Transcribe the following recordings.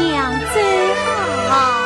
娘真好。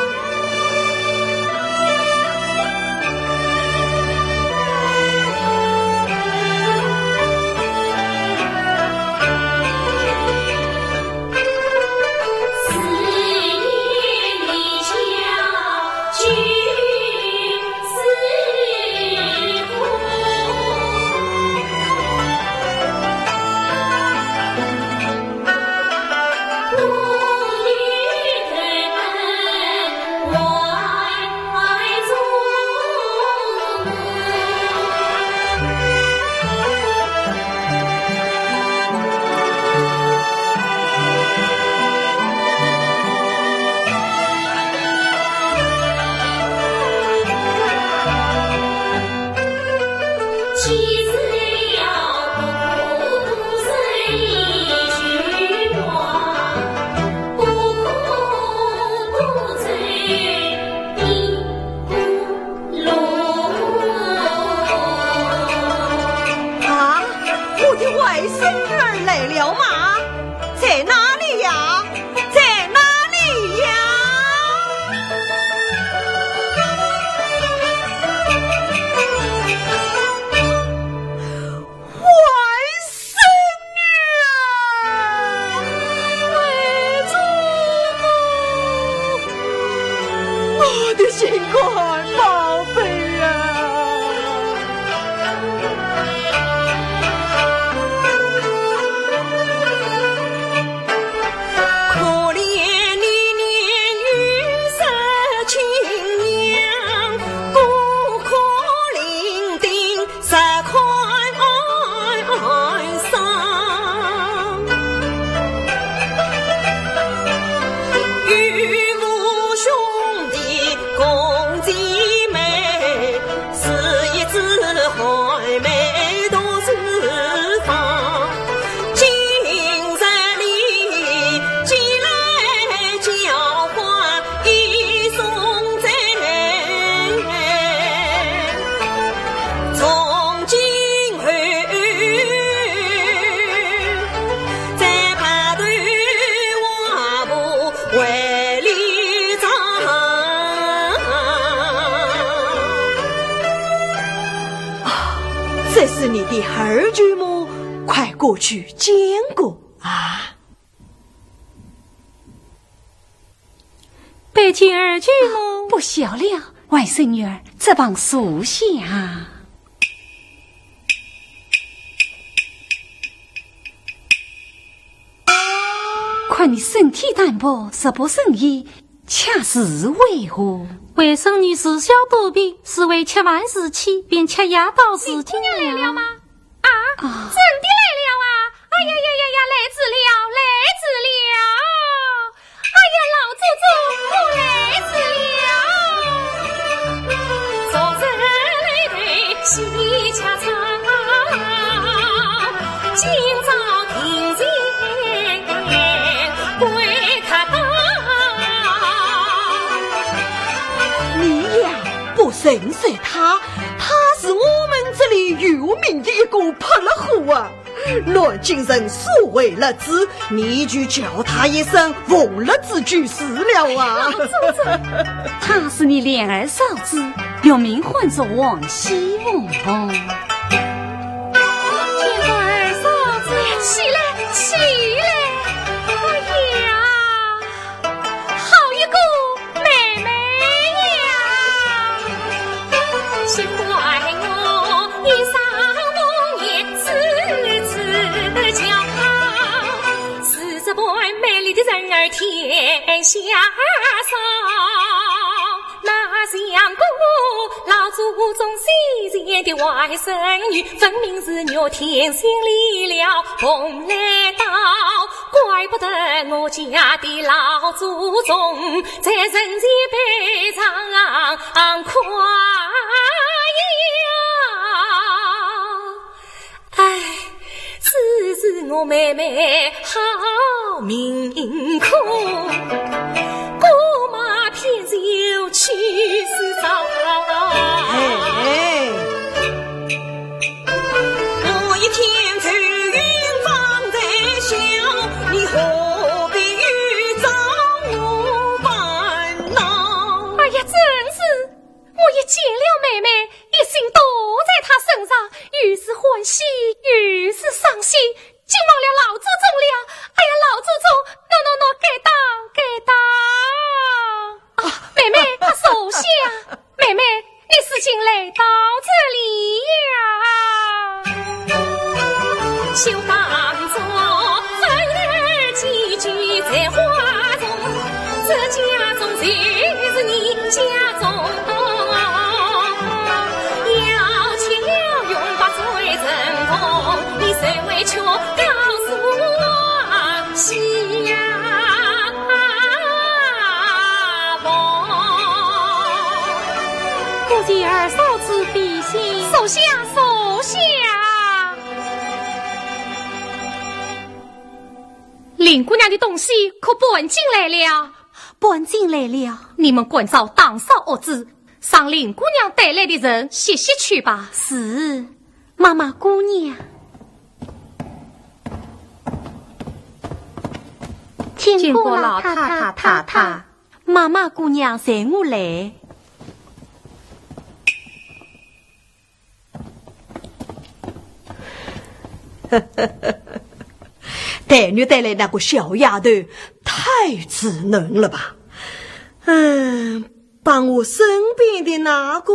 是你的二舅母，快过去见过啊！拜见二舅母，不小了，外甥女儿这帮属下。看你身体单薄，食不胜衣，恰是为何？外甥女自小多病，是为吃完时期便吃牙到时听了。来了吗？真的来了啊！哎呀呀呀呀，来迟了！哎呀，老祖宗，我来迟了。昨日来对喜恰巧，今早听见归他到。你呀，不认识他，他是我们这里有名的一个泼了虎啊！乱今人所为了之，你就叫他一声奉了之就是了啊！他是你两儿嫂子，又名唤作王熙凤。二嫂子，起来！哎呀，好一个妹妹呀！只怪我一上梦魇次叫是这般美丽的人儿天下少。那想过老祖宗先前的外甥女，分明是虐天心里了，pom来到，怪不得我家的老祖宗在人间悲伤快呀！哎，只是我妹妹好命苦，姑妈偏就去世早。我一天浮云放在笑，你何必找我？到这里呀，绣当作风儿寄居在花中，这家中就是你家中，要钱要用把最成功，你谁为却告诉我西呀顾姐儿嫂子比心，手下手下。林姑娘的东西可搬进来了，搬进来了。你们滚照当嫂儿子上林姑娘带来的人歇歇去吧。是，妈妈姑娘。见过老太太，妈妈姑娘随我来。黛女带来那个小丫头太稚嫩了吧？帮我身边的那个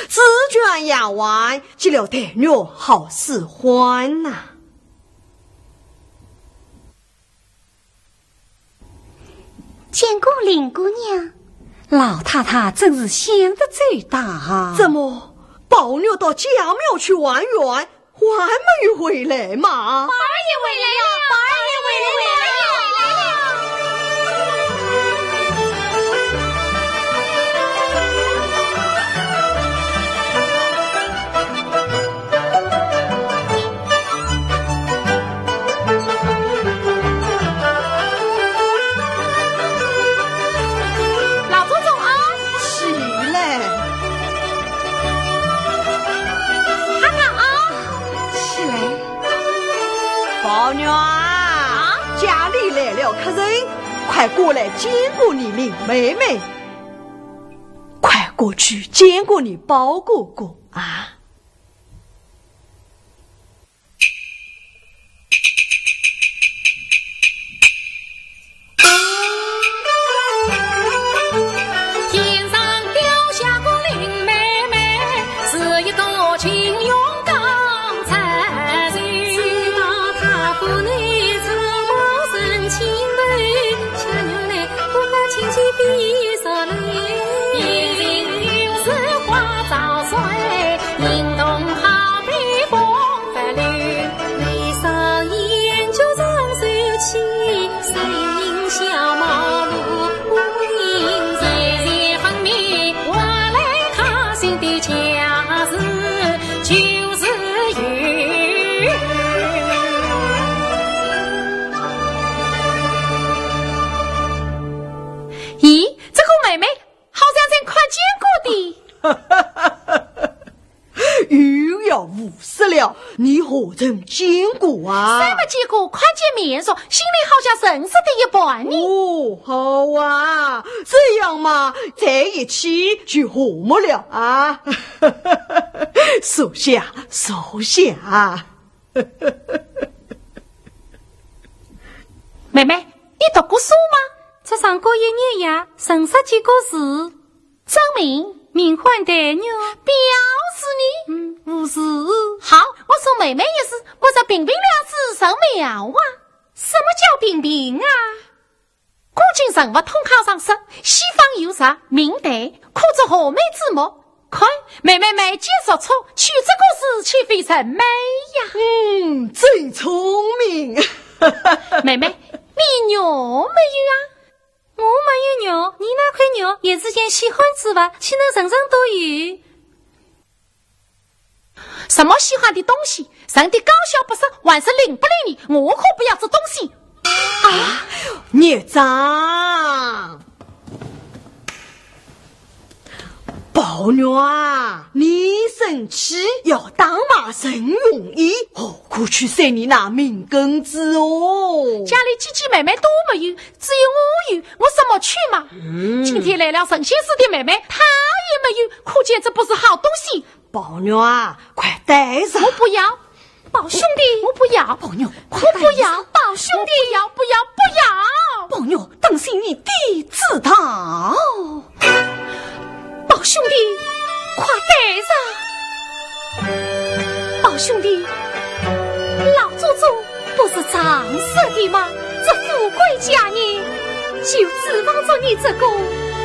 紫娟丫鬟，只了黛女好使唤呐。见过林姑娘，老太太真是想得最大啊！怎么宝女到家庙去玩园，还没回来嘛？宝儿也回来了，宝儿也回来了。老祖宗啊，起来！看看啊，起来。宝女啊，家里来了客人，快过来见过你林妹妹，快过去见过你包哥哥啊！天上掉下个林妹妹，是一个情勇刚才人。知道她不内长毛生情人，小牛奶不敢轻轻闭上泪。一人有时花早睡，引动好比风翻绿。眉上眼就长手起，声音小毛路。咦，这个妹妹好像在快见过的。又要50了，你何曾见过啊？谁没见过？快见面说，心里好像认识的一般呢。哦，好啊，这样嘛，在一起就和睦了啊！属下，属下。妹妹，你读过书吗？才上过一年呀，认识几个字，证明名唤黛女，表示你不是。好，我说妹妹也是，我这平平两字神妙啊！什么叫平平啊？古今人物通考上说，西方有啥明代刻着和美字幕，看妹妹没解说错，取这个字岂非成美呀？真聪明。妹妹，你牛没有啊？我没有牛，你那块牛也是件喜欢之物，岂能人人都有？什么喜欢的东西，人的高效不是，还是领不领你，我可不要这东西啊！孽障！宝女啊，你生气要当马真容易，何苦去塞你那命根子哦？家里姐姐妹妹都没有，只有我有，我什么去嘛？今天来了神仙寺的妹妹，她也没有，可见这不是好东西。宝女啊，快带上！我不要，宝兄弟，我不要。宝女，我不要，宝兄弟，要不要？不要。宝女，当心你弟知道。宝兄弟，快带上！宝兄弟，老祖宗不是长寿的吗？这富贵佳人就指望着你这个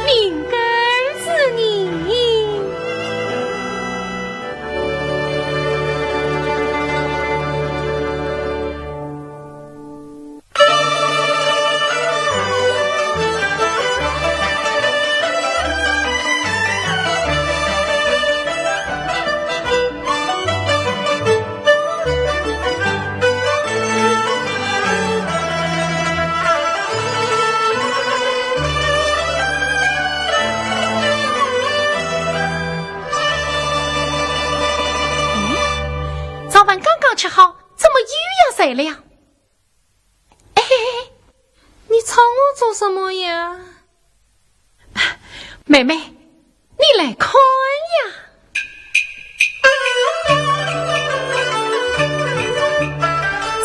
命根子你。吃好，怎么又要睡了？哎，你吵我做什么呀？妹妹，你来看呀！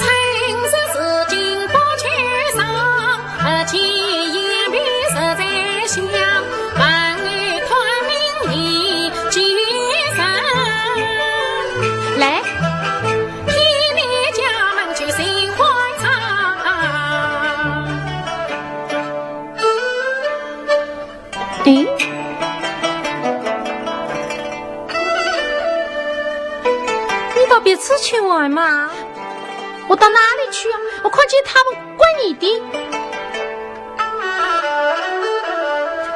曾是紫金宝雀上，其言必实在香。万语团名利俱生。来。你到别处去玩嘛？我到哪里去啊？我看见他们管你的。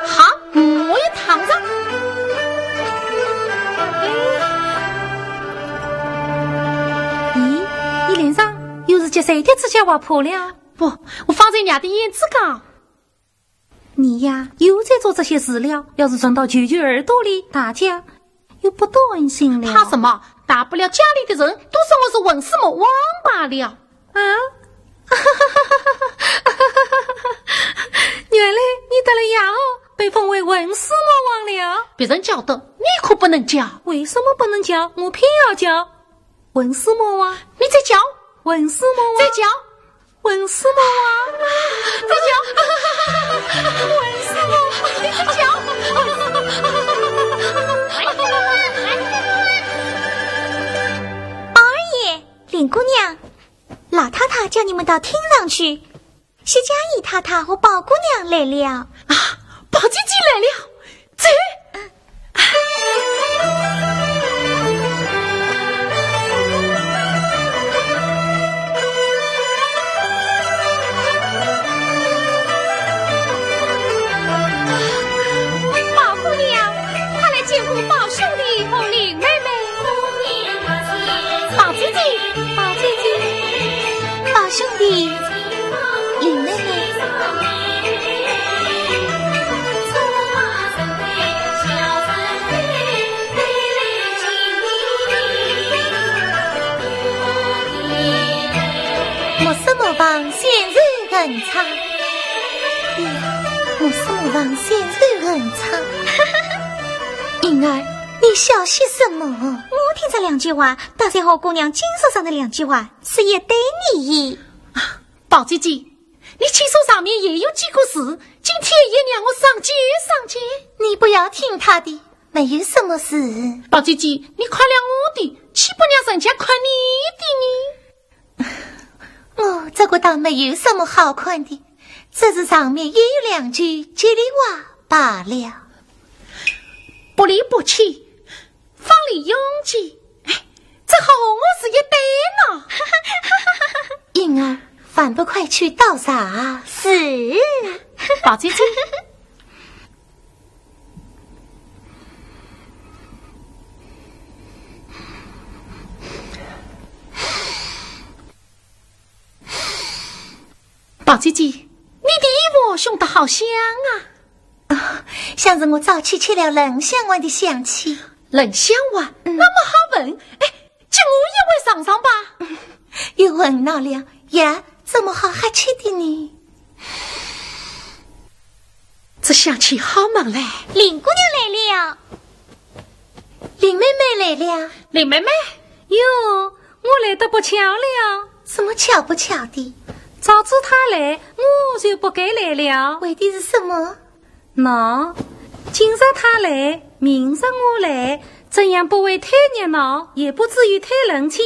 好，我也躺着。咦，你脸上又是接谁的指甲挖破了？不，我放在伢的胭脂膏。你呀，又在做这些事了。要是传到舅舅耳朵里，大家又不担心了。怕什么？大不了家里的人都说我是文思魔王罢了。啊！原来你得了牙哦，被封为文思魔王了。别人叫的，你可不能叫。为什么不能叫？我偏要叫文思魔王。你再叫文思魔王，再叫文思魔王，再叫文思魔王，再叫。二爷，林姑娘，老太太叫你们到厅上去，薛家姨太太和宝姑娘来了。啊，宝姐姐来了，走。兄弟，林妹妹，莫斯莫王现在很差，莫斯莫王现在很差。婴儿，你笑些什么？我听这两句话，大才和姑娘经书上的两句话是也对你。宝姐姐，你亲手上面也有几个事，今天也让我上街上街。你不要听他的，没有什么事。宝姐姐，你夸亮我的，岂不让人家夸你的呢？我这个倒没有什么好看的，只是上面也有两句吉利话罢了。不离不弃，方里拥挤，哎，这和我是一对呢。婴儿，反不快去倒茶。是，宝姐姐。宝姐姐，你的衣服熏得好香啊！像是我早起吃了冷香丸的香气。冷香丸，那么好闻，哎，叫我也会尝尝吧。又闻到了呀，怎么好哈气的呢？这香气好猛嘞！林姑娘来了，林妹妹来了。林妹妹，哟，我来得不巧了。什么巧不巧的？早知他来，我就不该来了。为的是什么？那今日他来，明日我来，这样不会太热闹，也不至于太冷清。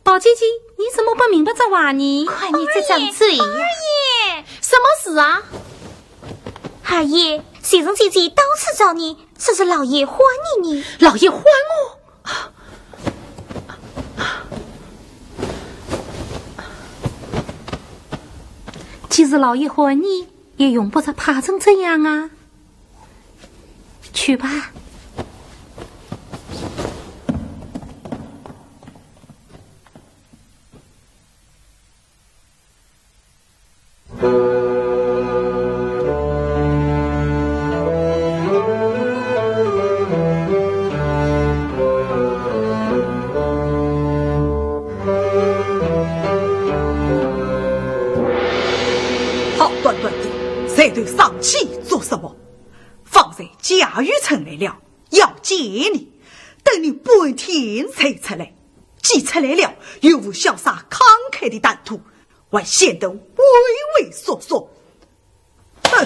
宝姐姐，你怎么不明白这话呢？快你这张嘴呀！二爷，什么事啊？二爷，先生姐姐到处找你，说是老爷欢迎你。老爷欢我。既是老爷欢你，也用不着怕成这样啊。去吧。这头上气做什么？方才贾雨辰来了，要见你，等你半天才出来。既出来了，又无潇洒慷慨的谈吐，还显得畏畏缩缩。哼！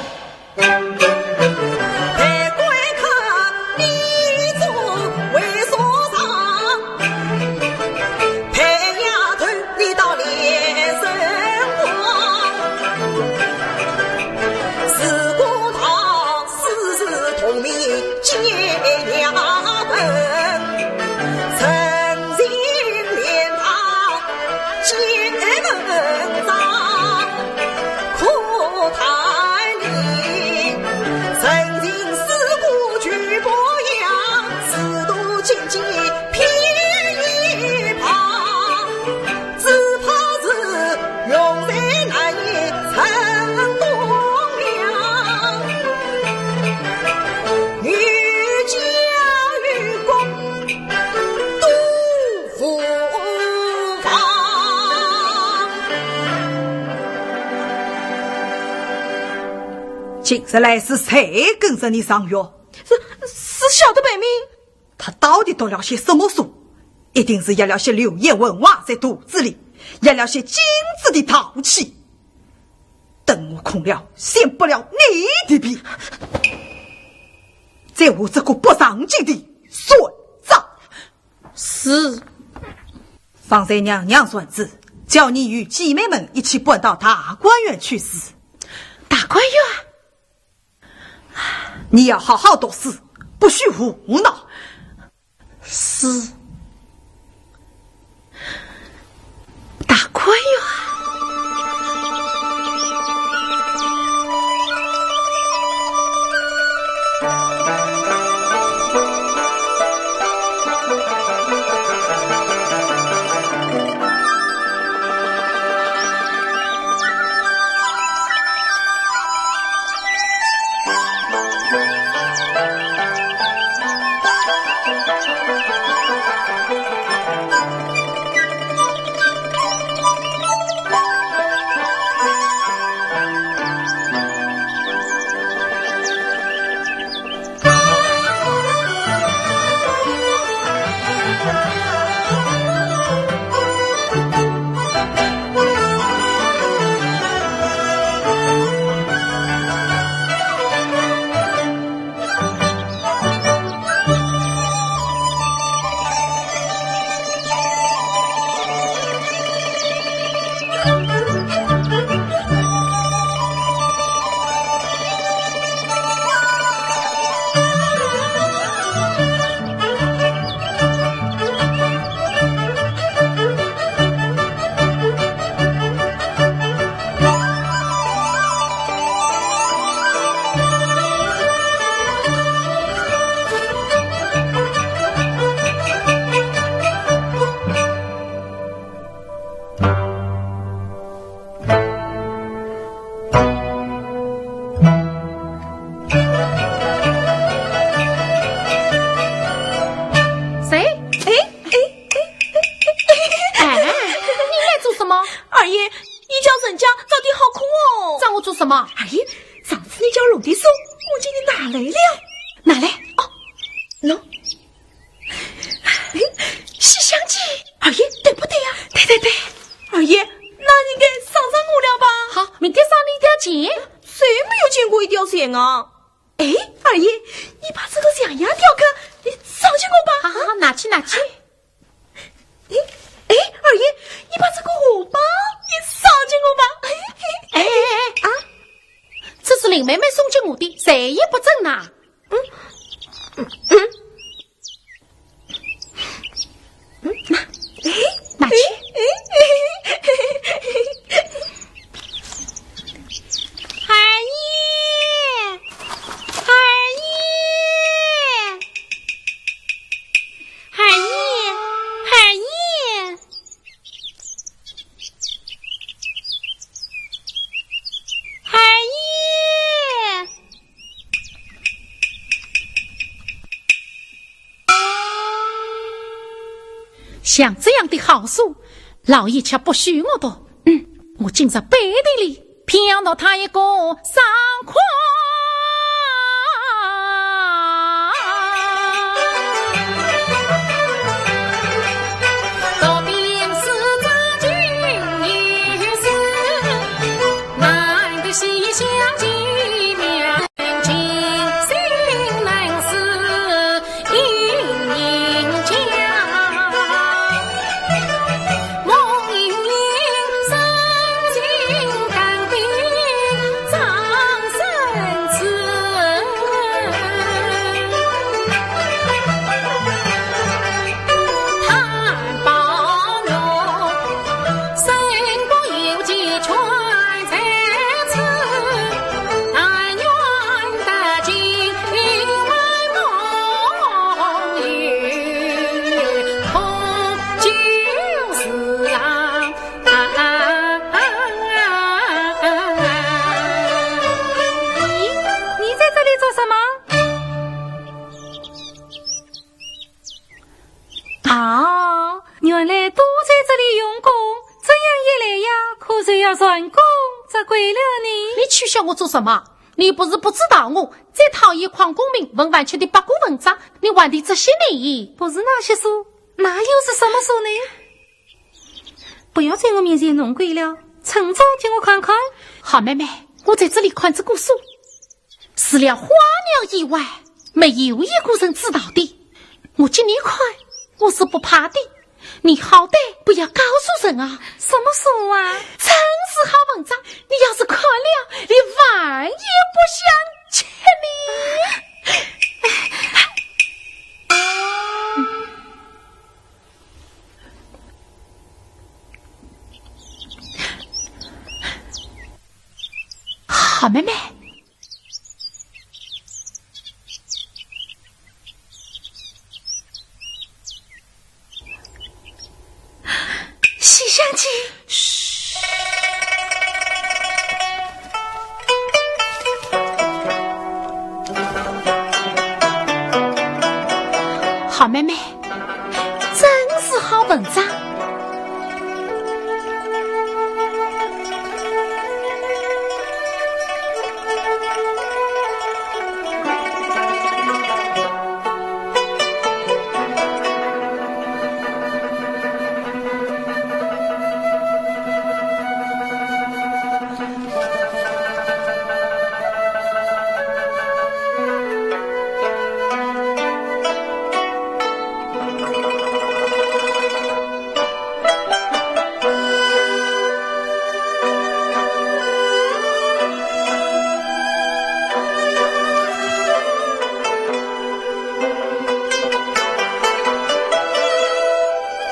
今日来是谁跟着你上药？是小的本命。他到底读了些什么书？一定是压了些流言文化在肚子里，压了些金子的淘气。等我空了，先不了你的病。在我这个不上进的孙子。是。方才娘娘传旨，叫你与姐妹们一起搬到大观园去死。大观园？你要好好读书，不许胡闹。是。大观园。哎，二爷，你把这个象牙雕刻，你烧给我吧。好好好，拿去拿去。哎，二爷，你把这个荷包你烧给我吧。哎啊！这是林妹妹送给我的，谁也不挣呐。拿去。二爷，二爷，二爷，二爷，二爷。像这样的好书，老爷却不许我读。我今在背地里骗到他一个3块。到底是杂军一事，难得西厢几两情，心能是一人家。梦萦萦，身心肝病长生子。谈保佑，生公有计全在此，但愿得今晚梦里空就是啊。你在这里做什么？啊，原来都在这里用功，这样一来呀，可是要成功则归了你。你取笑我做什么？你不是不知道我在讨厌匡公明文玩区的八股文章，你玩的这些呢？不是那些书，那又是什么书呢？不要在我面前弄鬼了，趁早给我看看。好妹妹，我在这里看这个书，除了花鸟以外，没有一个人知道的。我见你快，我是不怕的。你好歹不要告诉人啊！什么书啊？真是好文章，你要是看了，你万也不想欠你。好妹妹，西厢记。嘘，好妹妹，真是好文章。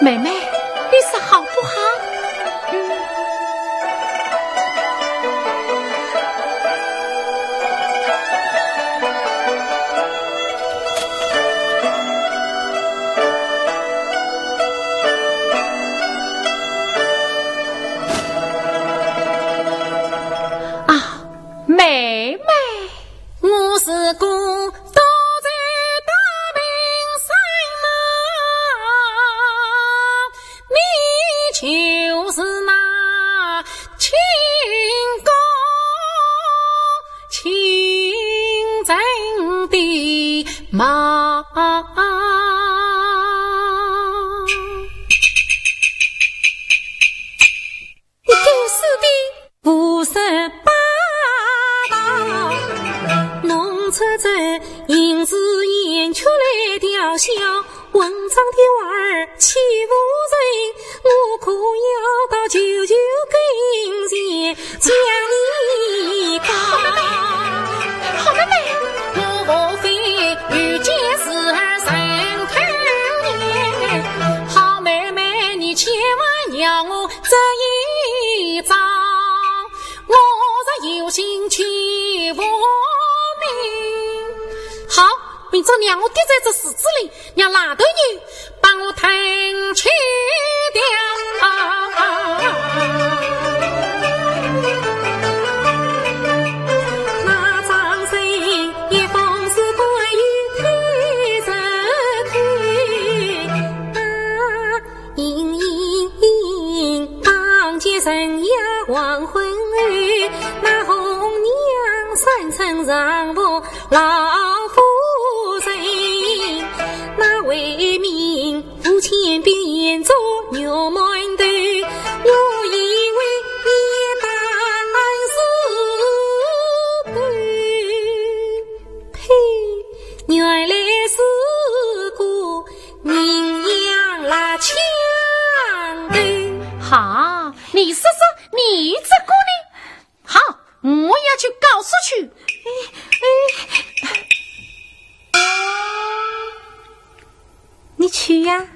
妹妹，你是好不好？啊，妹妹，我是孤独在大冰山啊，你就是那清高清正的妈。你该死的58道，侬车走，银子演出来吊销，文章的娃儿欺负人，我可要到舅舅跟前将你告。好妹妹，我无非遇见时儿神头年，好妹妹你千万要我这一招，我若有心欺负你。好，明朝让我跌在这石子里，让拉头女帮我腾去掉。那张嘴一封是关于推着推，隐隐当街人呀黄昏雨，那红娘三层上步老夫人，那为民父亲边沿着牛馒头，我以为一单是对，呸，原来是个人养拉枪的。好，你说说你这姑娘，好，我要去告诉去。你去呀，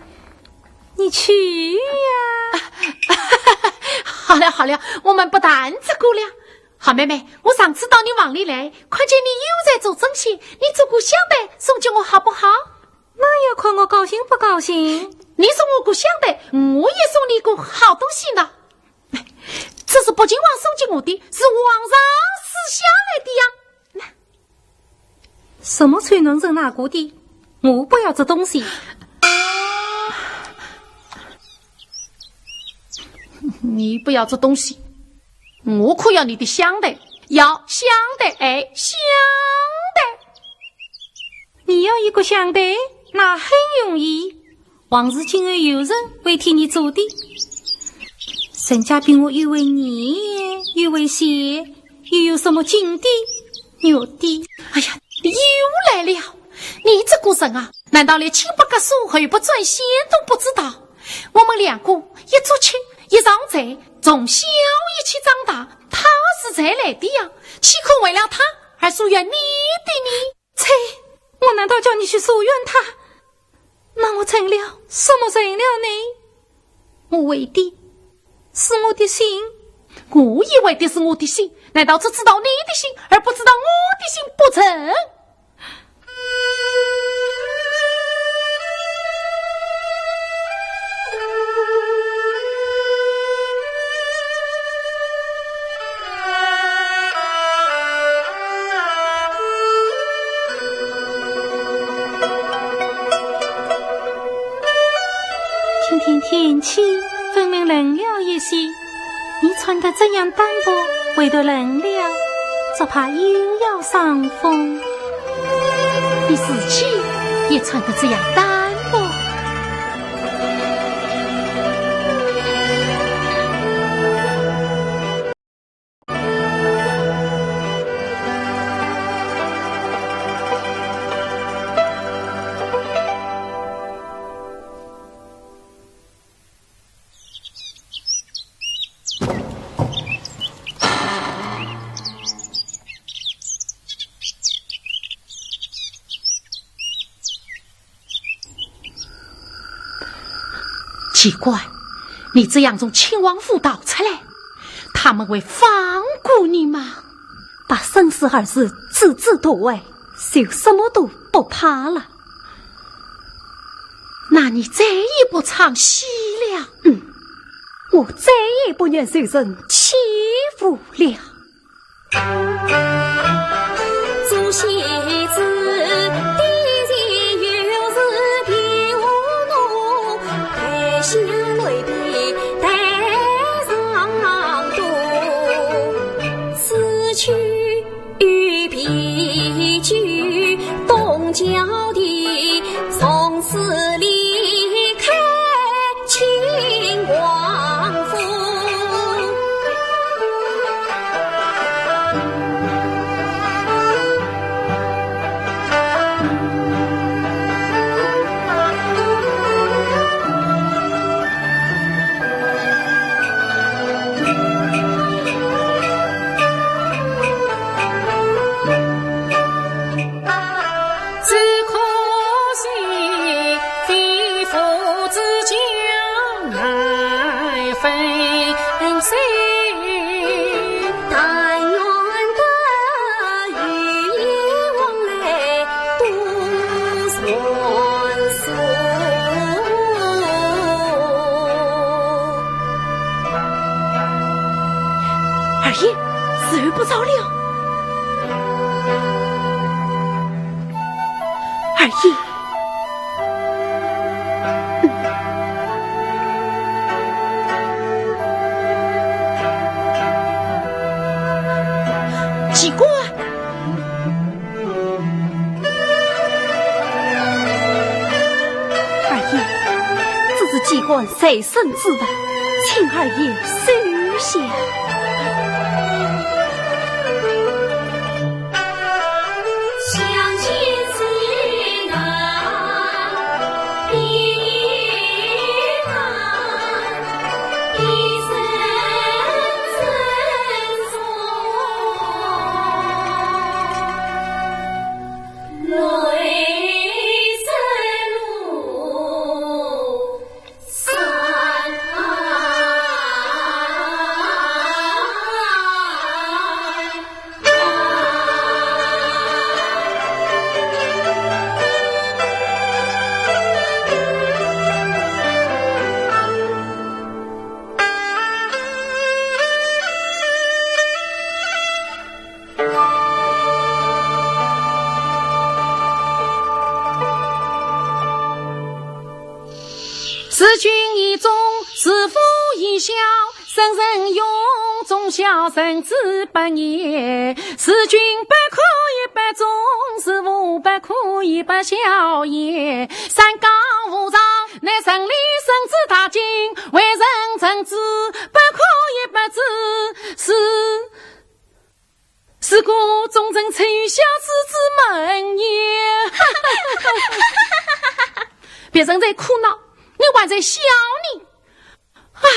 你去呀！好了好了，我们不谈这个了。好妹妹，我上次到你房里来，看见你又在做针线，你做个香袋送给我好不好？那要看我高兴不高兴。你送我个香袋，我也送你个好东西呢。这是北京王送给我的，是皇上赐下来的呀。什么吹能人哪个的？我不要这东西。你不要这东西，我可要你的香袋，要香袋，哎，香袋。你要一个香袋，那很容易。王氏今后有人会替你做的，人家比我又为年又为闲，又有什么金的有的。哎呀，又来了！你这个人啊，难道连亲不隔手后不转线都不知道？我们两个一做亲一上贼，从小一起长大，他是才来的呀，岂可为了他而疏远你的呢？切，我难道叫你去疏远他？那我成了什么人了呢？我为的是我的心，我以为的是我的心，难道只知道你的心而不知道我的心不成？今天天气分明冷了一些，你穿得这样单薄，为得冷了，只怕又要伤风。你自己也穿得这样单薄。奇怪，你这样从亲王府逃出来，他们会放过你吗？把生死二字字字到位，就什么都不怕了。那你再也不唱戏了？我再也不愿受人欺负了。做戏子的人又是比我怒，太下泪的带上肚，此去必居东郊的，从此离开清王府。爷，机关，二爷，这是机关随身之物，请二爷收下。是君一忠，是父一孝，生人永，忠孝生子百年。是君不可以不忠，是父不可以不孝也。三纲五常，乃胜利生之大经，为人臣子，不可以不知。是故忠贞出于孝子之门也。别人在哭闹，你还在笑你。唉，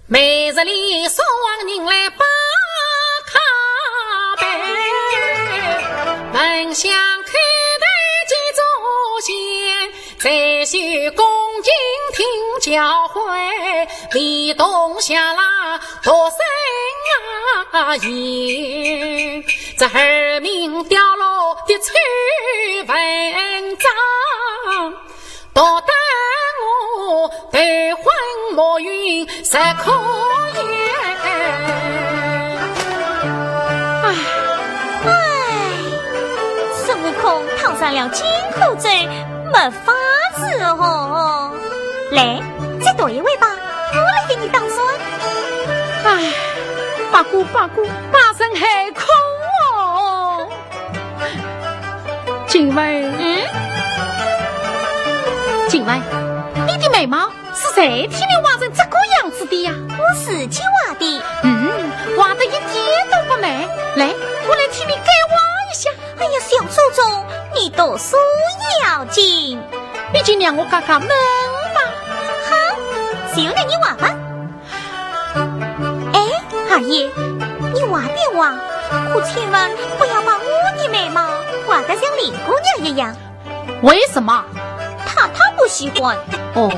每日里送往人来把卡背，门向开台即祖先，再须恭敬听教诲，立冬下拉多生言。这儿名掉落的崔文章，多得我对魂莫云实可言。孙悟空躺上了金箍咒，没法子哦。来，再多一位吧，我来给你当孙。八姑，大声海空哦。锦薇，锦薇，你的眉毛是谁替你画成这个样子的呀？我自己画的。画的一点都不美。来，我来替你改画一下。哎呀，小祖宗，你读书要紧，你就让我看看能吧。好，就让你画吧。哎，二爷，你画便画，可千万不要把我的眉毛画得像林姑娘一样。为什么？他不喜欢。哦，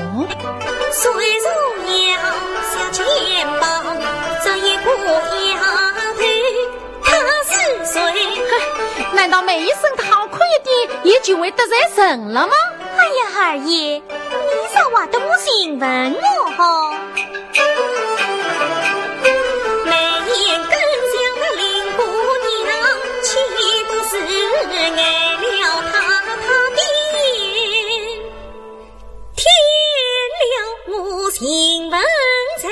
水如腰小肩膀，这一股丫头她是谁？难道每一声讨苦一点也就会得罪神了吗？哎呀，二爷，你咋画得我兴奋我哈？眉眼更像那林姑娘，岂不是爱了她的眼，添了我兴奋在。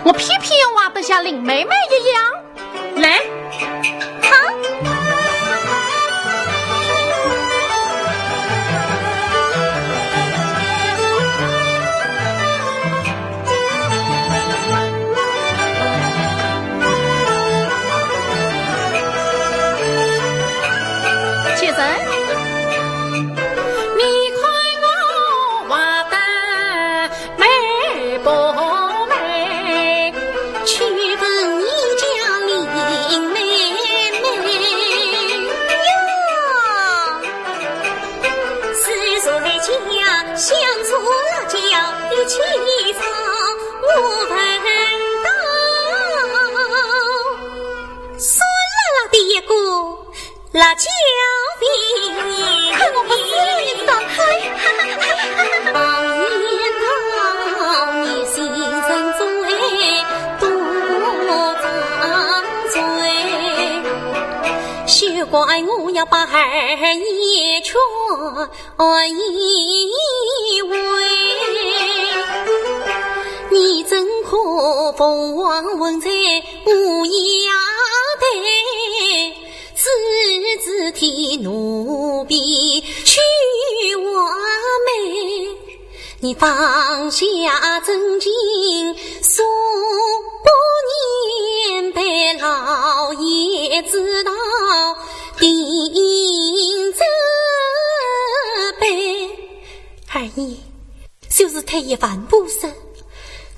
我偏偏画得像林妹妹一样。来，先生，你看我画得美不美？去问一家林妹怪我要把儿也劝一回，你怎可凤凰文在无涯台，此子替奴婢去完美，你放下真情说不念被老爷知道定责备。二爷就是太爷反不生，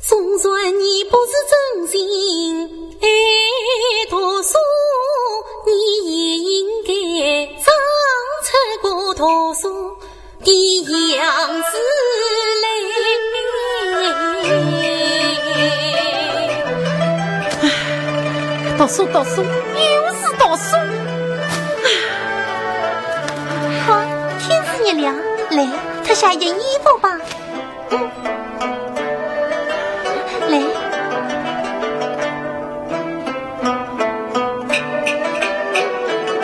总算你不是真心爱读书，你也应该长出过读书的样子来。读书读书又是读书。好，天是也凉，来脱下一件衣服吧。来，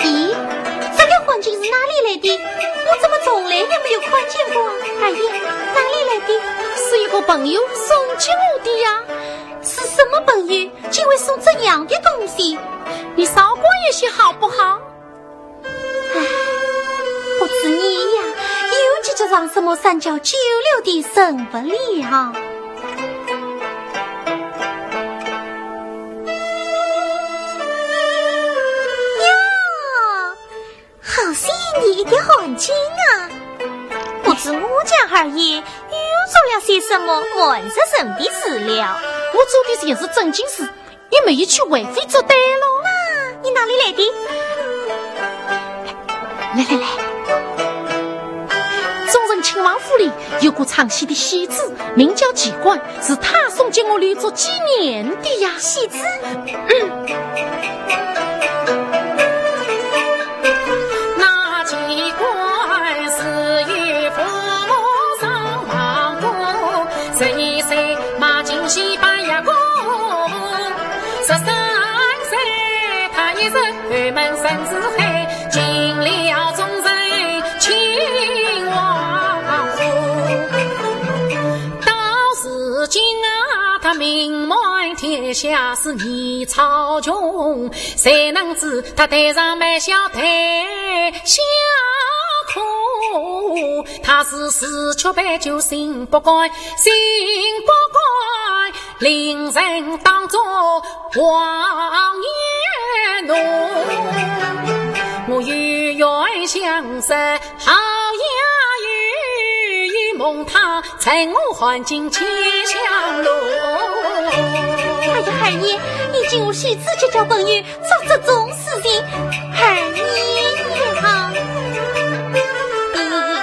咦，这个环境是哪里来的？我怎么从来也没有看见过啊？二爷，哪里来的？是一个朋友送给我的呀。是什么朋友竟会送这样的东西？你少管一些好不好？唉，不知你呀，又记着上什么三教九流的身份了。好吸引你的环境啊！不知我家二爷又做了些什么玩世神的事了？我做的全是正经事，也没有去为非作歹喽。那你哪里来的？来，众人亲王府里有个唱戏的戏子，名叫季冠，是他送给我留作纪念的呀。戏子？那季冠是与父母上王母，谁谁马进西班牙公13岁，他也是二门生子黑，进了众人亲王府。到如今啊，他名满天下，是你朝中，谁能知他头上埋小台下苦？他是死却白酒心不改，心不改，令人当作王爷奴。我与愿相识，好呀与梦他，趁我还进千香路。哎呀，二爷，你进我戏子这条朋友做这种事情，二爷也好。病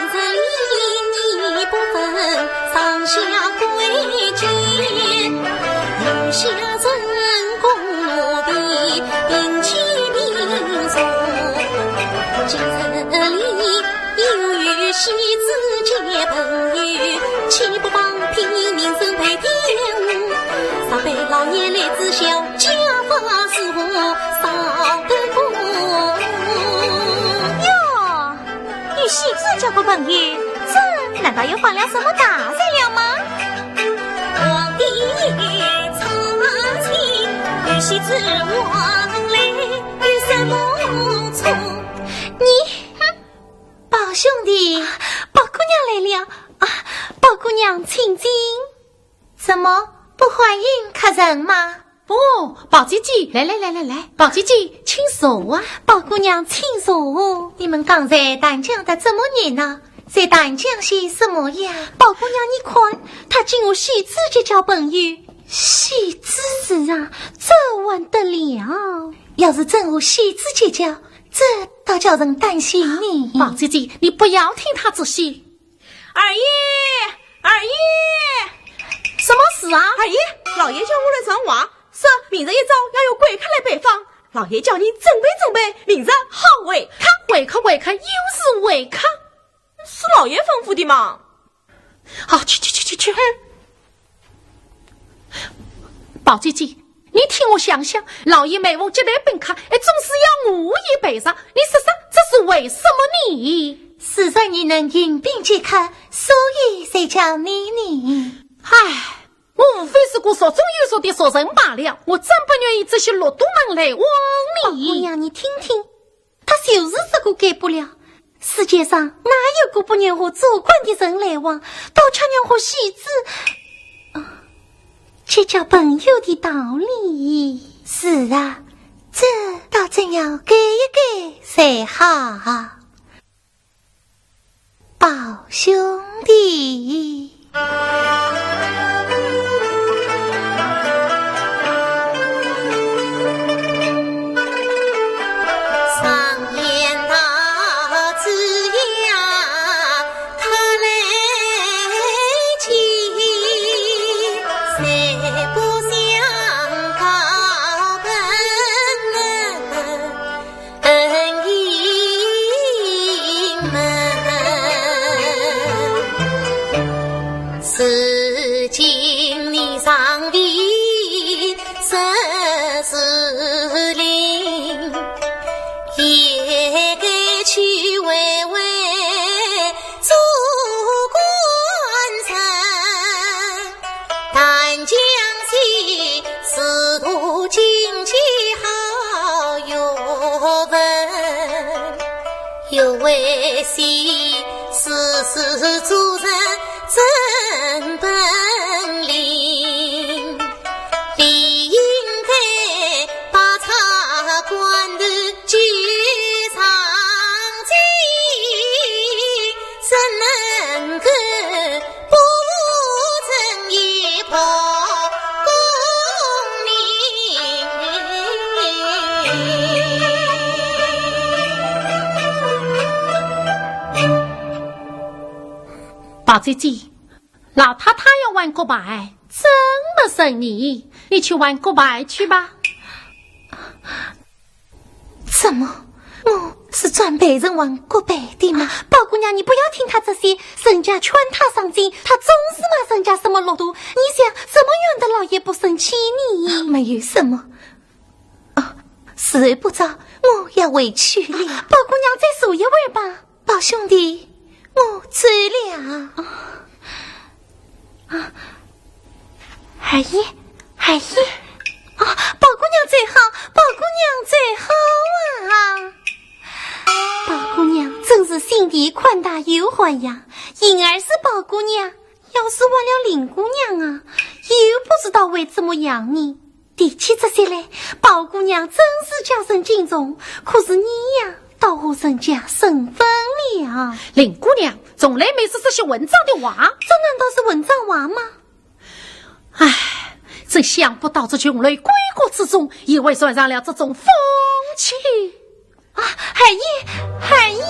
子里你不分上下贵贱，有下人共奴婢，并起并送。今日里有与戏子结朋友，岂不帮拼名声配天物？上辈老爷来自小，家法是我少得过。哟，与戏子交个朋友，这难道又犯了什么大罪了吗？皇帝查清，与戏子往来有什么错？宝兄弟，宝姑娘来了啊！宝姑娘请进。怎么不欢迎客人吗？哦，宝姐姐，来，宝姐姐，请坐啊！宝姑娘请坐。你们刚才谈讲的怎么念呢？在谈讲些什么呀？宝姑娘，你看，他进我戏子这条朋友，戏子是啊，这完得了。要是真我戏子这条，这倒叫人担心你。宝姐姐，你不要听他这些。二爷，什么事啊？二爷，老爷叫我来传话，说明日一早要有贵客来拜访，老爷叫你准备，明日好会客。会客，又是会客，是老爷吩咐的嘛。好，去。宝姐姐，你听我想想，老爷每逢接待宾客，总是要我一杯上。你说说，这是为什么呢？是说你能迎宾接客，所以才叫你。唉，我无非是个说中有说的说人罢了，我真不愿意这些落肚门来往你。姑娘，你听听，他就是这个改不了。世界上哪有个不让我做官的人来往，倒却让我戏子。这叫朋友的道理。是啊，这倒真要改一改才好。宝兄弟，上言道子呀，他来起，谁不想高朋友们？是今你上vị十四陵，也该去为做官臣，但将其仕途经济好有分，又为谁事做人真本领，理应该把茶馆的举上进，怎能够不成一破把这记，老太太要玩个牌，真不生你，你去玩个牌去吧。怎么？我是专陪人玩过牌的吗？宝姑娘，你不要听他这些，人家劝他上进，他总是骂人家什么落肚。你想怎么样的老爷不生气你？没有什么。时日不早，我要回去了。宝姑娘再数一会儿吧。宝兄弟，我醉了。海姨，海姨，宝姑娘最好，宝姑娘最好啊！宝姑娘真是心地宽大有怀呀，因儿是宝姑娘，要是忘了林姑娘啊，又不知道会怎么样呢。提起这些来，宝姑娘真是加深敬重，可是你呀，倒和人家生分了。林姑娘从来没说这些文章的话，这难道是文章话吗？唉，真想不到这穷类归国之中也会算上了这种风气啊！海姨，海姨。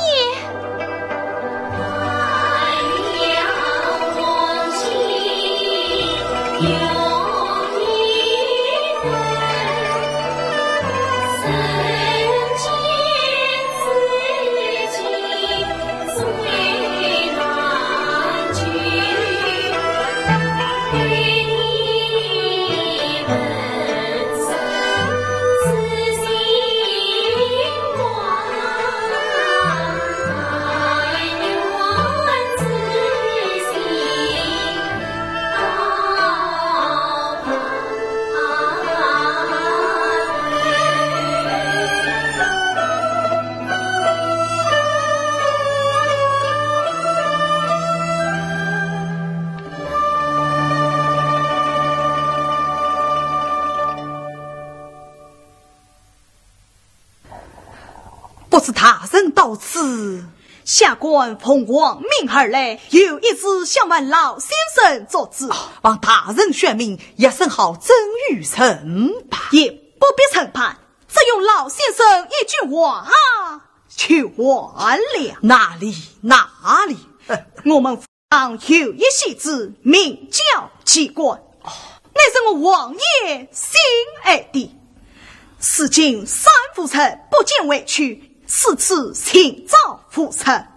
不是他人到此，下官奉王命而来，有一旨想问老先生做主，望大人选明一声好真与审判，也不必审判，只用老先生一句话就完了。哪里哪里，我们府上有一戏子名叫机关，乃是我王爷心爱的，此今三府城不见委屈，此次请召父臣，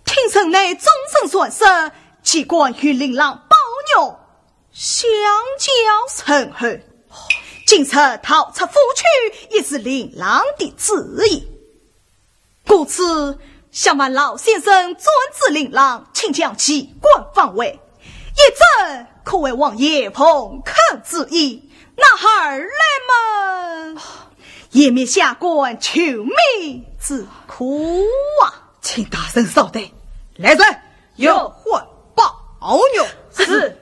听城内终身损失，机关与琳琅宝玉相交甚厚，今次逃出府去，也是令郎的旨意。故此，想望老先生专制令郎，请将其官放位，一则可为王爷捧客之意，那二来嘛，也免下官求命之苦啊！请大圣稍等，来人，有唤保牛。是。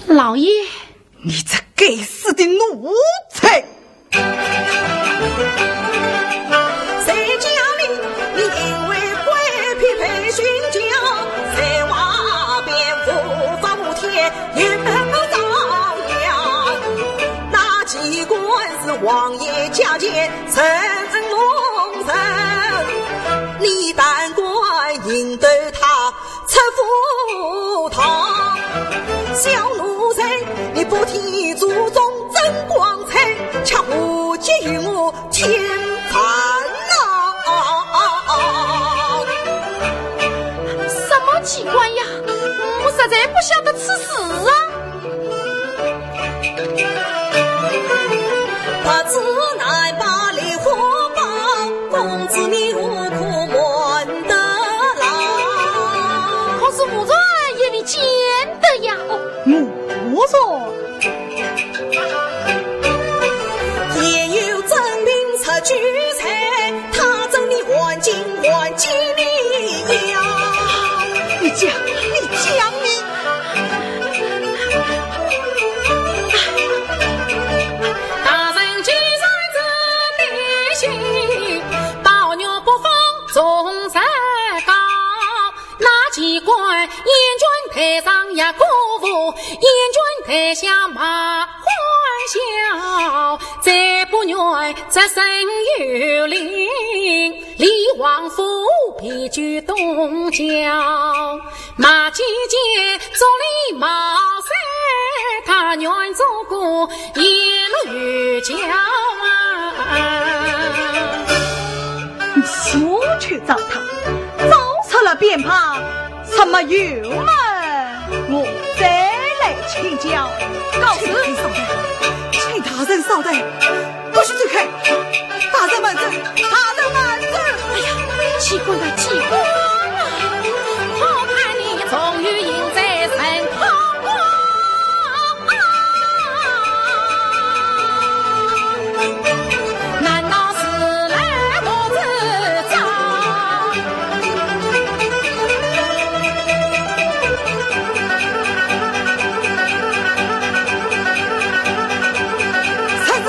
老爷，你这该死的奴才！谁叫你因为会匹配寻教，谁话便无法无天，也不遭殃。那机关是王爷家监，神龙人，你但管引得他出府堂，小奴才，你不提祖宗真光彩，恰不给予我添烦恼。什么机关呀？我实在不晓得此事啊。不知难把烈火报，公子你无苦闷得牢。可是武传也你见的呀。我说也有真名出举才，他真的万金万金你呀！你讲你。大人居然子的心，保牛不放总在高。那机关燕军台上也鼓舞，燕军台下马欢笑。再不愿则身有灵，李王府必居东郊。马季节做里毛山，他愿做过一路雨脚你说去糟蹋，糟蹋了鞭炮，什么有门？我再来请教。告辞，请大人稍等，不许走开！大人慢走，大人慢走！哎呀，机关啊，机关啊！好看你终于赢在身旁难道是来我自找？才子，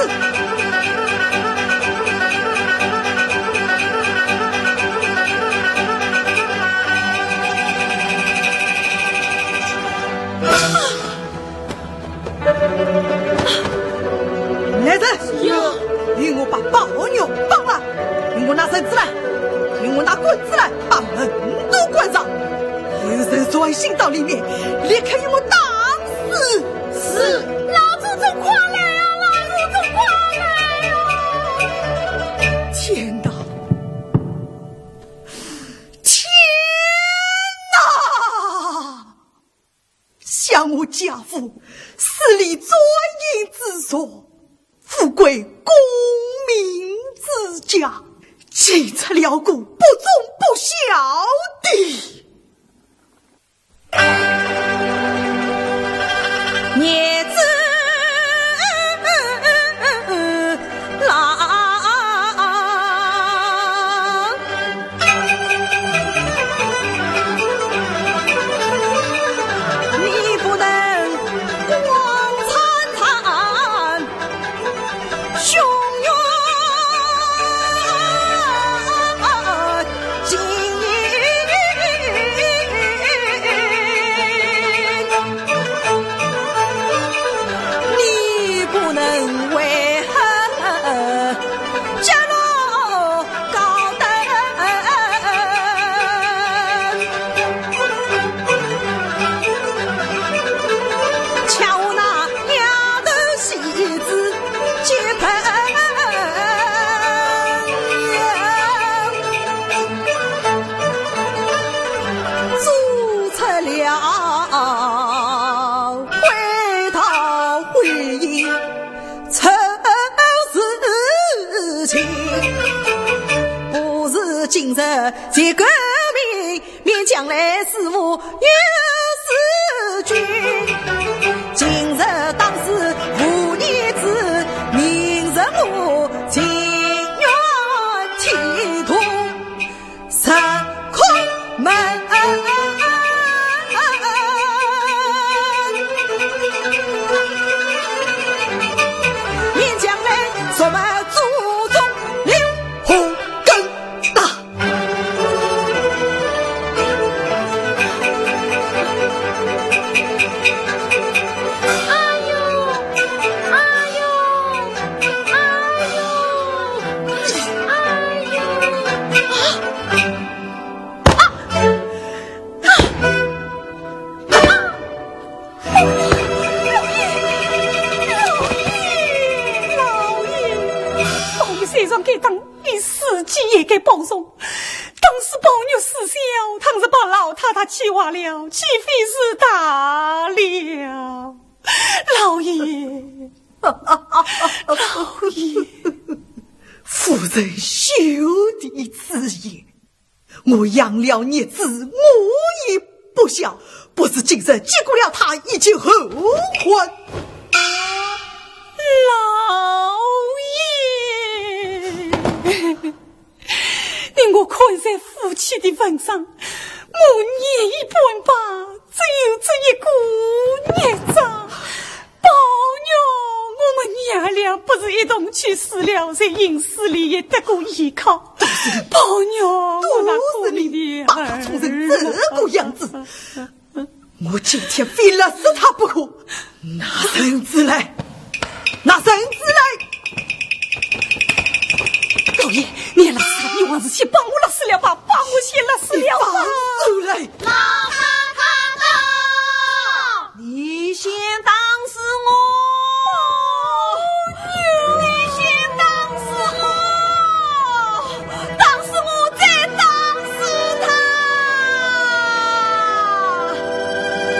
来人，令我把保牛绑了，令我拿绳子来，令我拿棍子来，把门都关上。有人钻行到里面，立刻与我打死！是，老祖宗快来啊！老祖宗快来啊！天哪！天哪！想我家父死里专营之所，富贵功名之家，既出了故，不忠不孝的。孽子郎，你不能光灿灿，雄远金事情，不是今日结革命，免将来事务有事君。今日当时无逆子，明日我情愿提督神空门。气坏了，岂非是大了？老爷，老爷，夫人休敌之言，我养了孽子，我也不孝，不是今日结果了他，已经后悔。老爷，令我看在夫妻的份上，我念一半吧，只有这一股孽障。宝娘，我们娘俩不是一同去世了，在阴司里也得过依靠。宝娘，我那可怜的把他宠成这个样子，我今天非勒死他不可。拿绳子来，拿绳子来！老爷，你勒死他，你还是先帮我勒死了吧，帮我先勒死了吧。放手来！老太太到，你先当死我，你先当死我，当死我再当死他。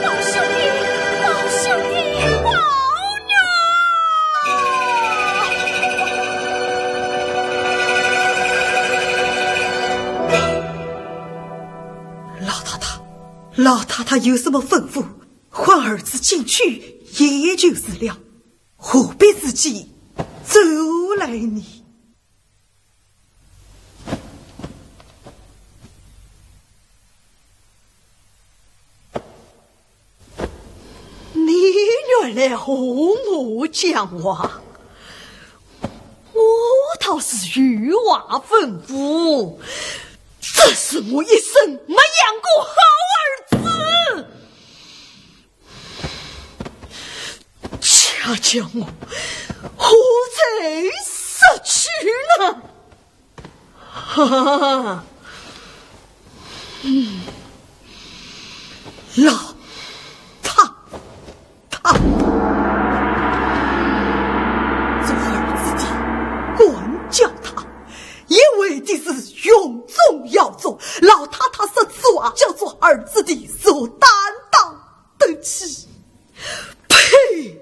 宝兄弟，宝兄弟，宝娘。老太太有什么吩咐，唤儿子进去也就是了，何必自己走来呢？你原来和我讲话，我倒是有话吩咐，这是我一生没养过好儿子，恰叫我何才失去呢？哈，老他做儿子的管教他，也为的是永重要做，老太太说此话叫做儿子的所担当得起。呸！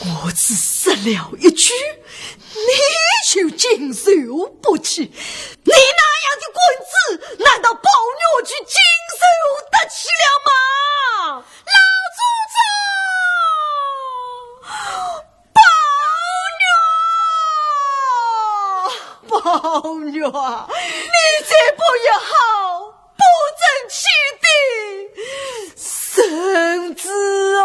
我只说了一句，你就经受不起，你那样的棍子，难道宝女去经受得起了吗？老祖宗，宝女，你这不也好，不争气的孙子哦。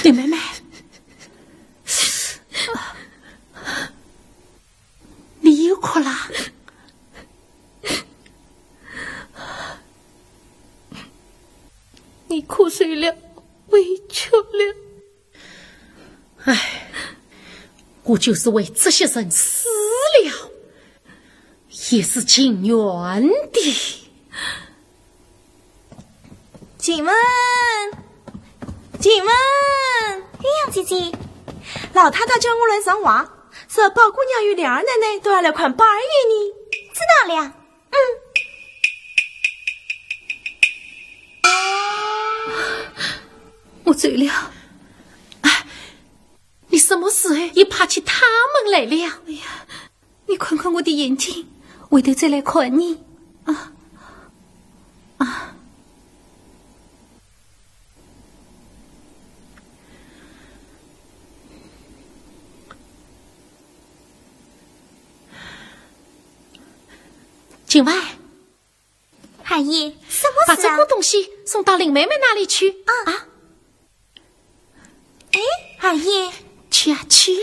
李妹妹，你又哭了？你哭碎了，委屈了。唉，我就是为这些人死了，也是情愿的。请问，请问。姐姐，老太太叫我来上话，说宝姑娘与莲儿奶奶都要来看8月呢。知道了。我醉了。哎，你什么时候也爬起他们来了？哎呀，你看看我的眼睛，为的再来看你。今晚，海爷，什么把事啊？这个东西送到林妹妹那里去。哎，海爷，去呀去呀！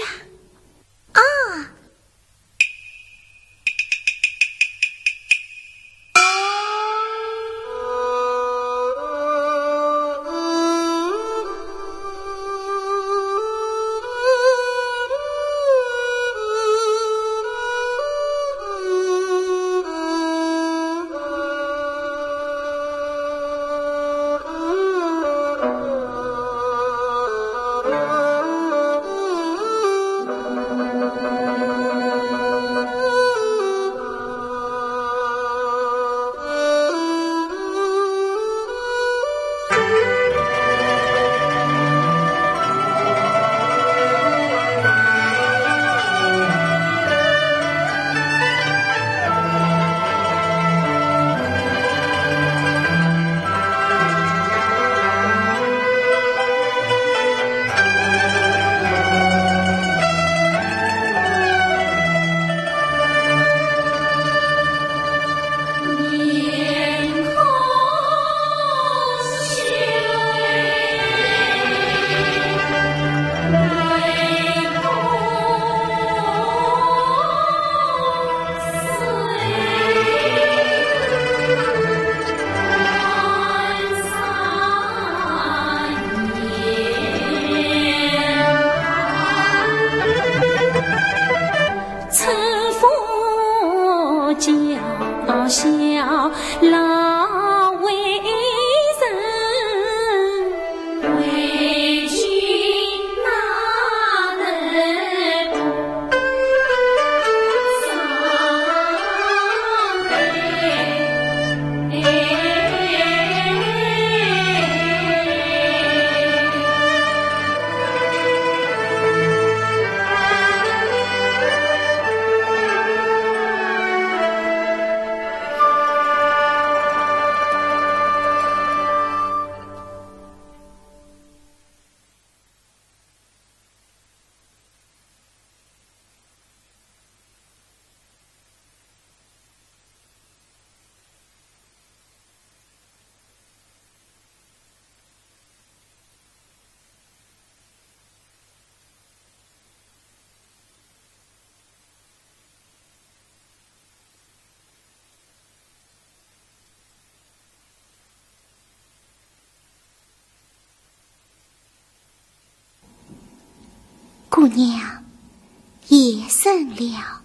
姑娘，夜深了。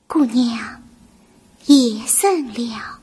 姑娘，夜深了。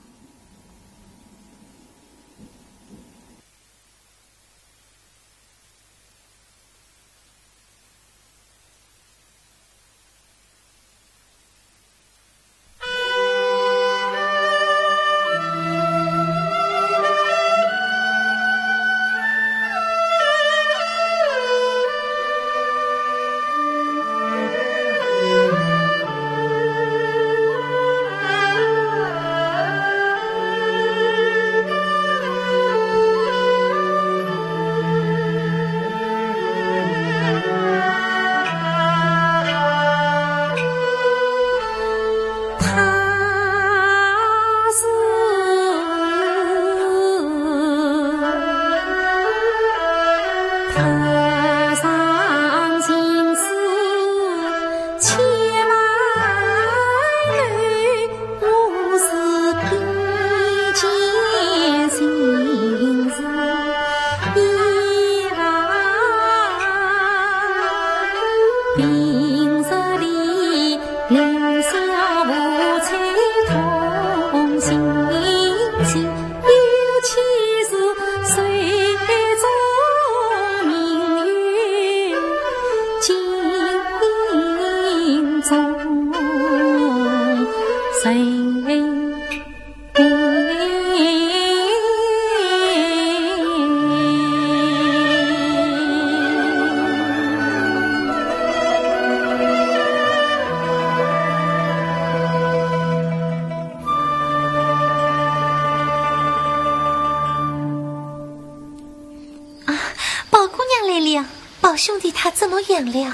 兄弟他怎么样了？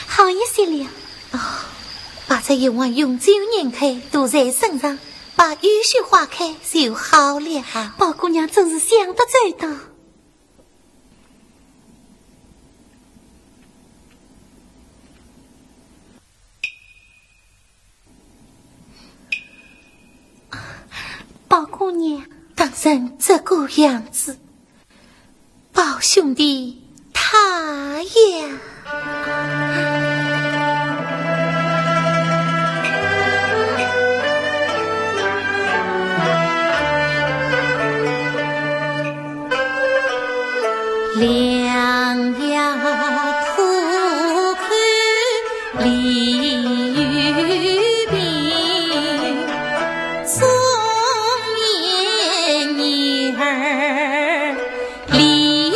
好一些了。把这一碗用酒碾开涂在身上，把淤血化开就好了。宝姑娘真是想得周到。宝姑娘，当然这个样子，宝兄弟他呀。两牙苦口离于病，中年女儿离于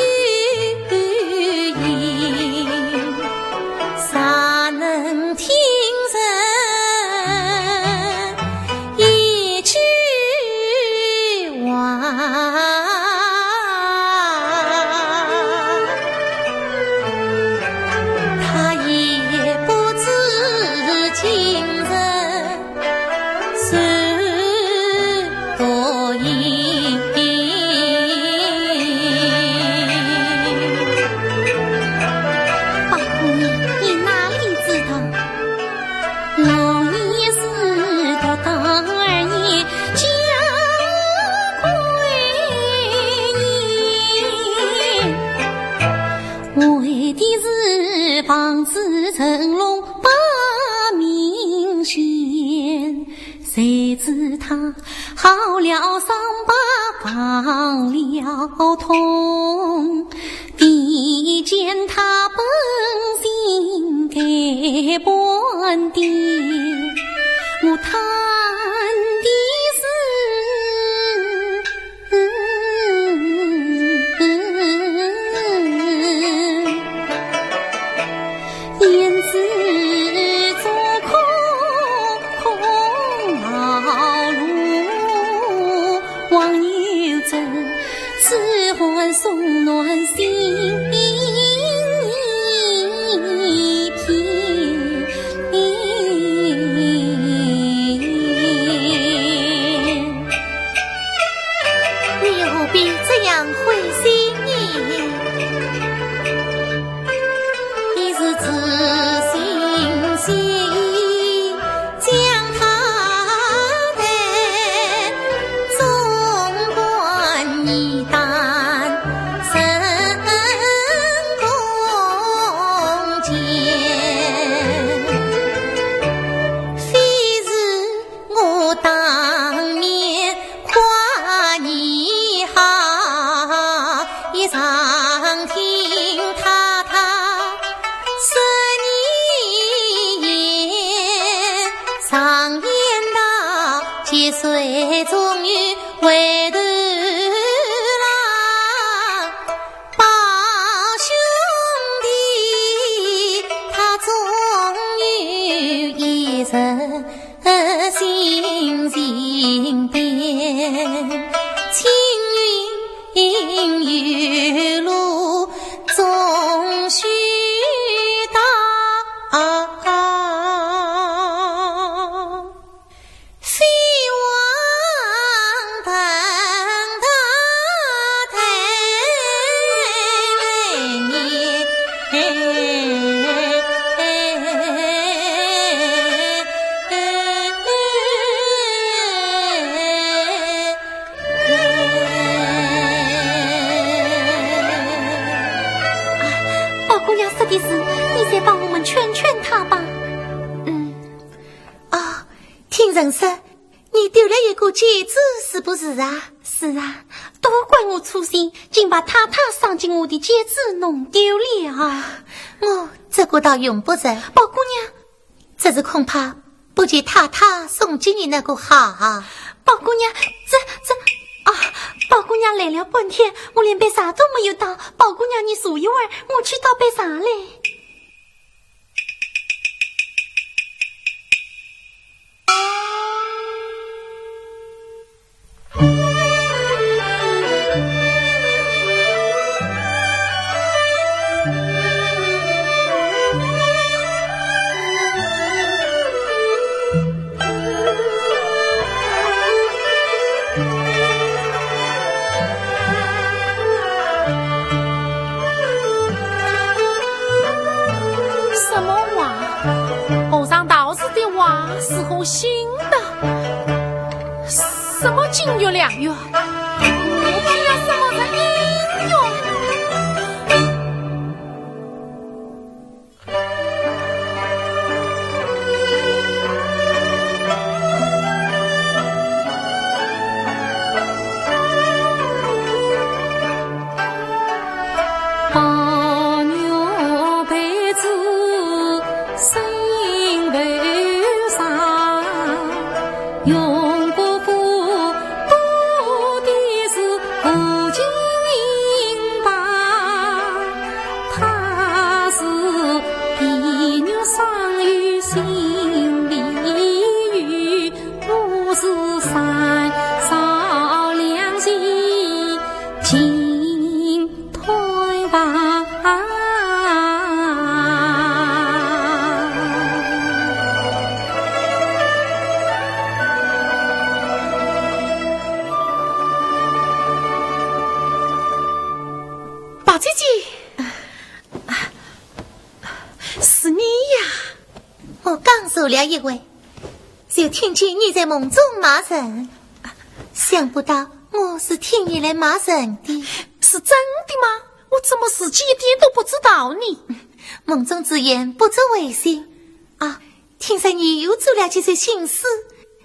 阴，啥能听人一句话？成龙把命悬，谁知他好了伤疤刚了痛，必见他本性改半点。我谈的送暖心一片，你何必这样灰心呢？你是自信心将他的纵观一大岁终于回头郎，宝兄弟他终于一人心情变，青云雨露终须到。听人说你丢了一个戒指，是不是啊？是啊，都怪我粗心，竟把太太放进我的戒指弄丢了。我这个倒用不着，宝姑娘，这是恐怕不及太太送给你那个好。宝姑娘，宝姑娘来了半天，我连杯茶都没有倒。宝姑娘，你坐一会儿，我去倒杯茶来。什么金玉良缘？我偏要什么是姻缘？走了一回，就听见你在梦中骂人，想不到我是听你来骂人的。是真的吗？我怎么自己一点都不知道呢？梦中之言不足为信啊！听说你又做了几首新诗，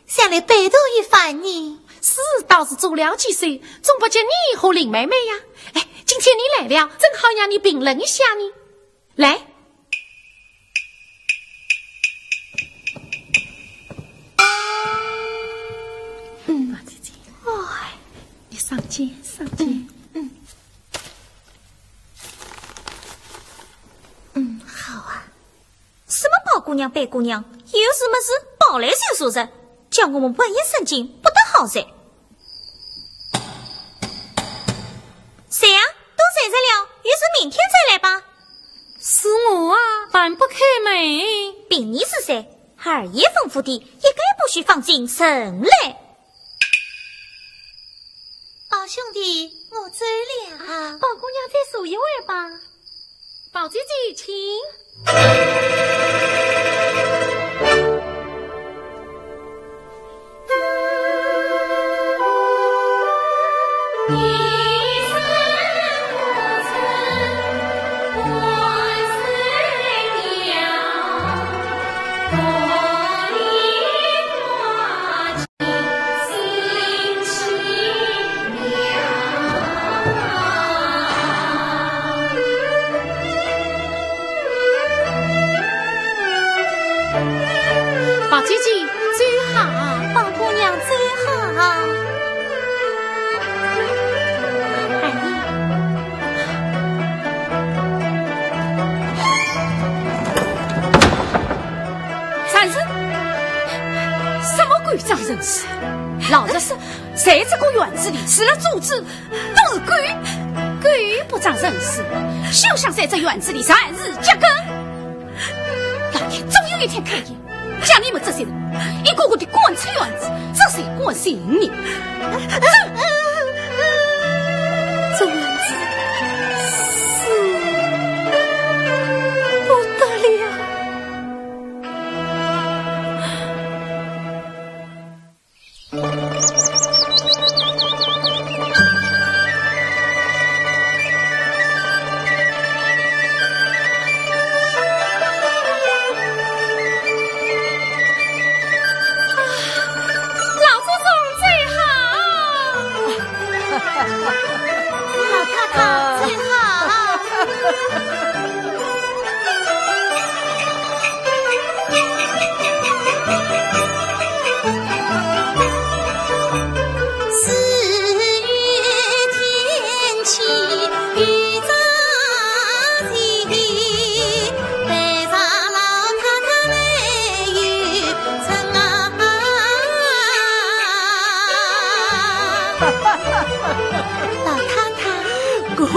想来百度一番呢。是倒是做了几首，总不见你和林妹妹呀。哎，今天你来了，正好让你评论一下呢。来。上街，好啊。什么宝姑娘、白姑娘，有什么事报来就说着，叫我们半夜三更不得好噻。谁呀？都谁在了？于是明天再来吧。是我啊，还不开门。并你是谁？二爷吩咐的，也该不许放进城来。宝兄弟，我走了。宝姑娘再数一位吧。宝姐姐，请。宝姐姐最好，宝姑娘最好。三人，什么鬼脏人事？老子是在这个院子里吃了主子，都是鬼，鬼不长人事，休想在这院子里擅自扎根。老天总有一天开眼。像你们这些人，一个个的滚出院子，这谁关心你？这院子是不得了。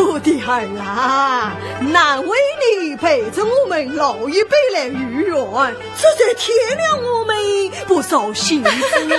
我的儿啊，难为你陪着我们老一辈来御园，这才添了我们不少心思呢。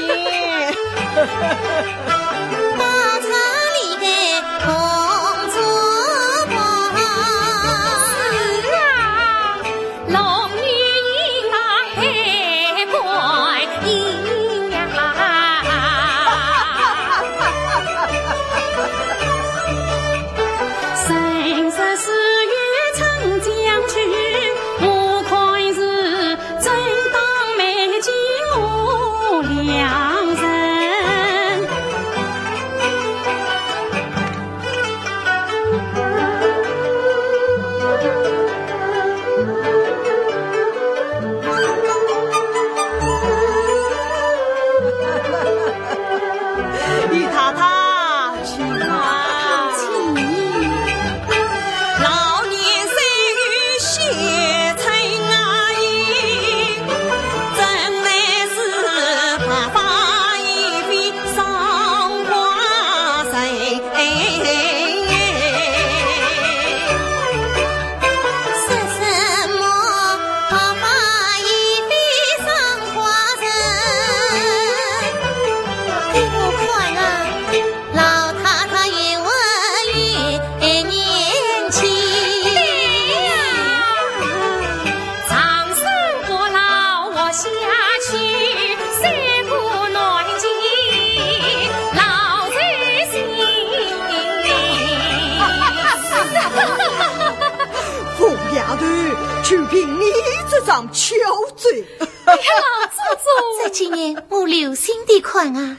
就凭你这张巧嘴。老祖宗，这几年我留心的看啊，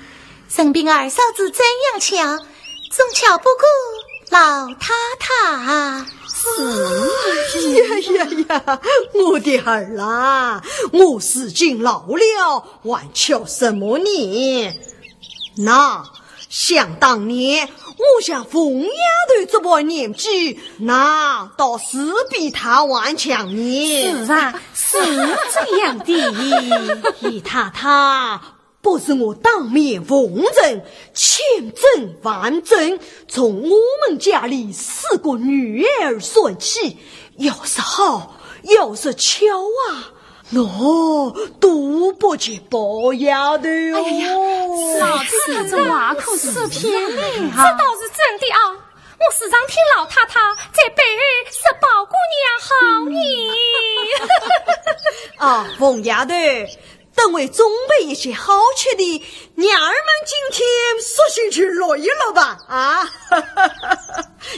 身边二嫂子怎样巧，总巧不过老太太啊。呀呀呀！我的儿啦，我时经老了，还巧什么呢？那想当年，我像凤丫头这把年纪，那倒是比他顽强呢。是啊，是这样的。姨太太，不是我当面奉承，千真万真，从我们家里4个女儿算起，要是好，要是巧啊，都不及包丫头哦。哎呀，老太太这话可是骗人这啊！倒是真的啊！我时常听老太太在背后说宝姑娘好呢。凤丫头，等会准备一些好吃的，娘儿们今天索性去乐一乐吧。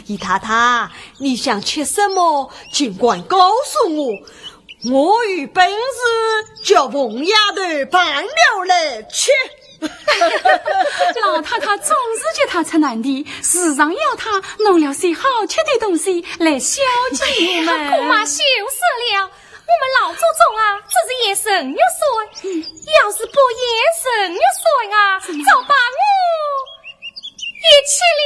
姨太太，你想吃什么，尽管告诉我，我有本事叫凤丫头办了来吃。老太太总是叫他吃难的，时常要他弄了些好吃的东西来消解我们。姑妈羞死了！我们老祖宗啊，这是也生日岁，要是不也生日岁啊，就把我也吃了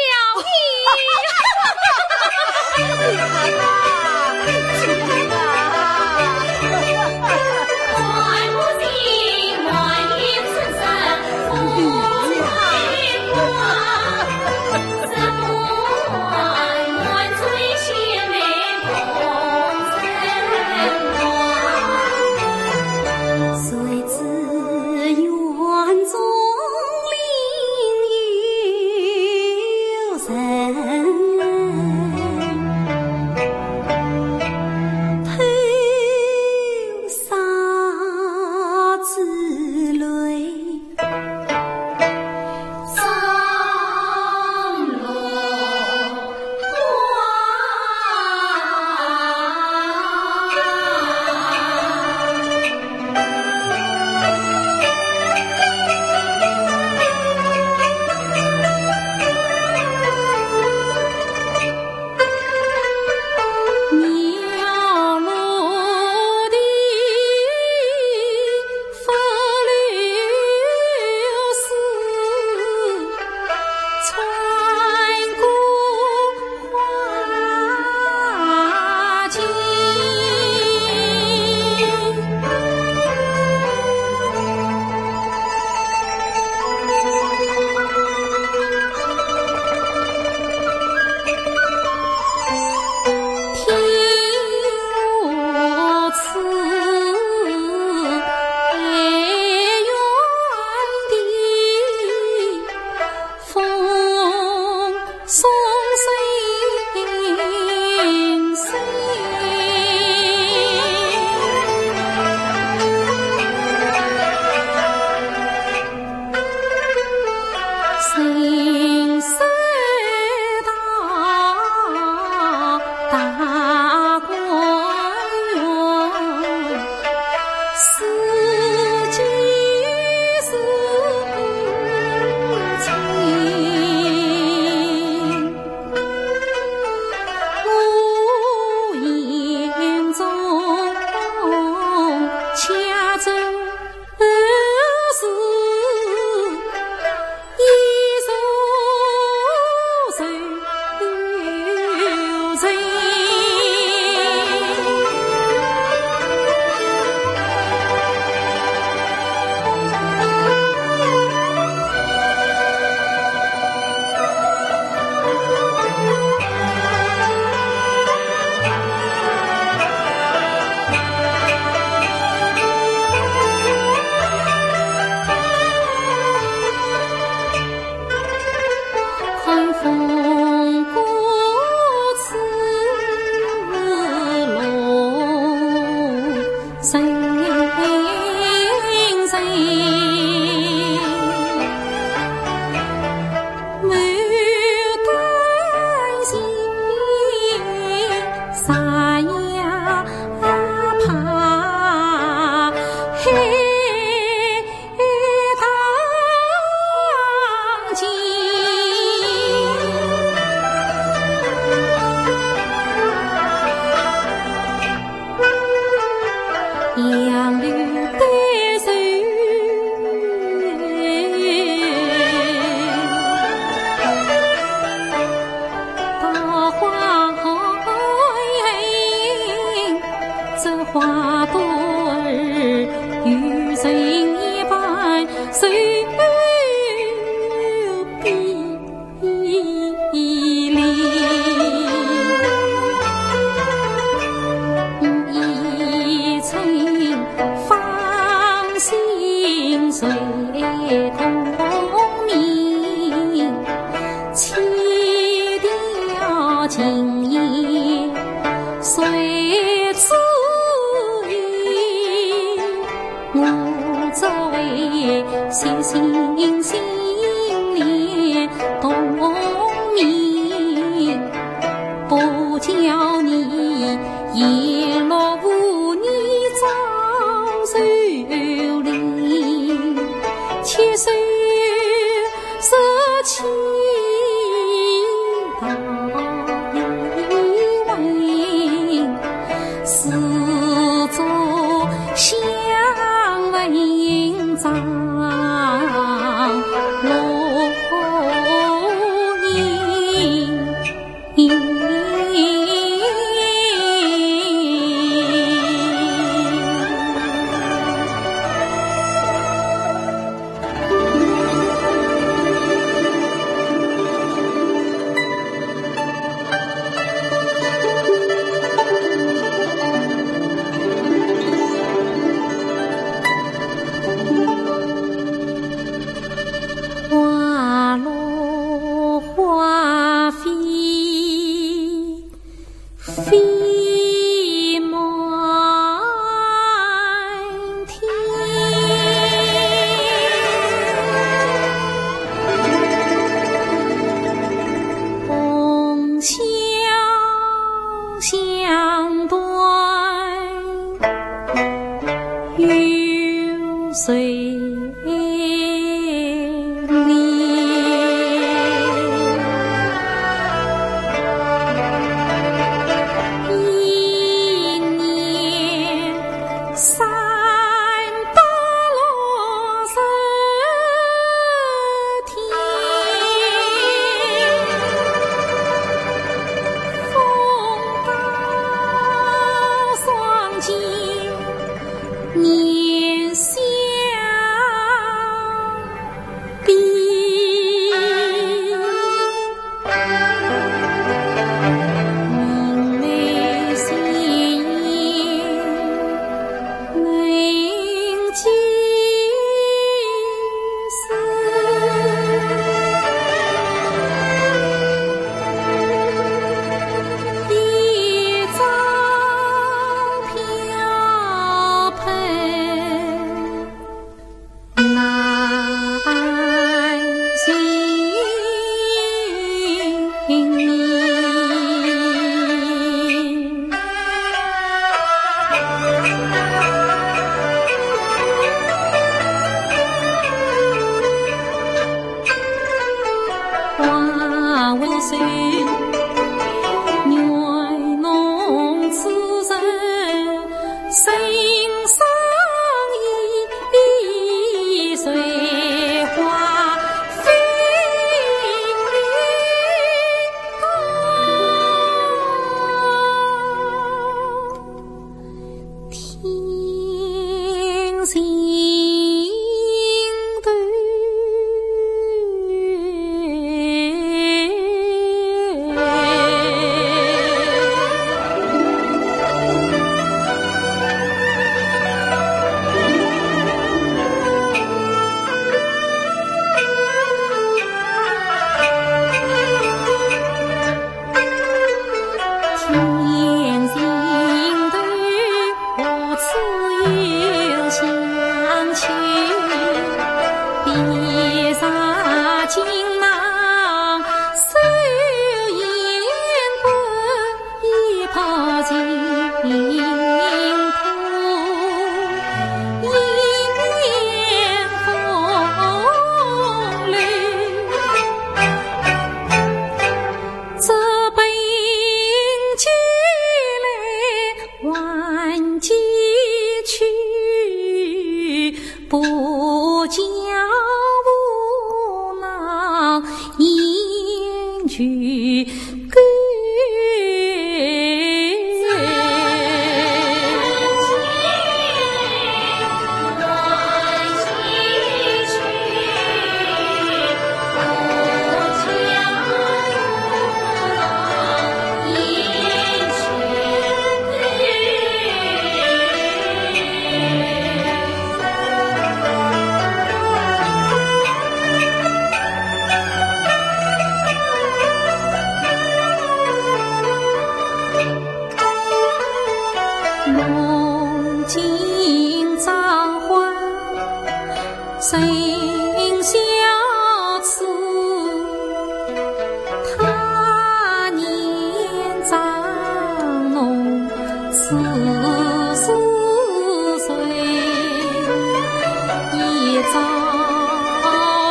一早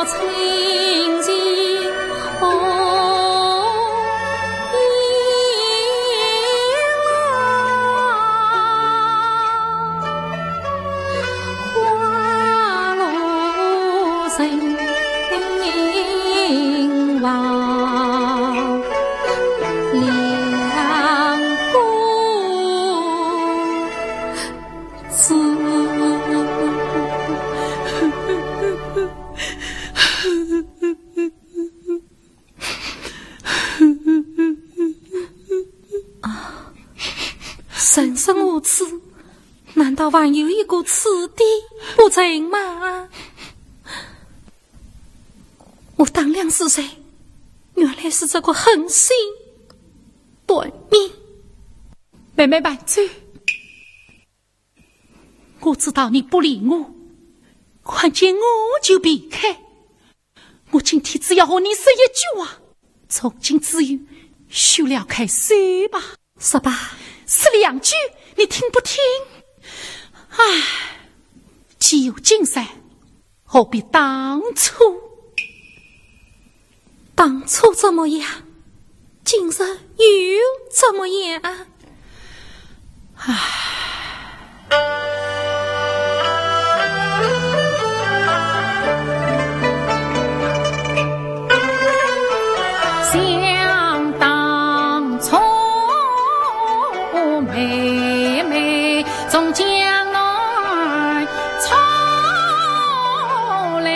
清净人生无此，难道还有一个此地不成吗？我当良是谁？原来是这个狠心短命。妹妹慢走，我知道你不理我，看见我就避开。我今天只要和你说一句话，从今之后休了开手吧。说吧，说2句，你听不听？唉，既有今生，何必当初？当初怎么样，今日又怎么样？唉。想当初妹妹从江南出来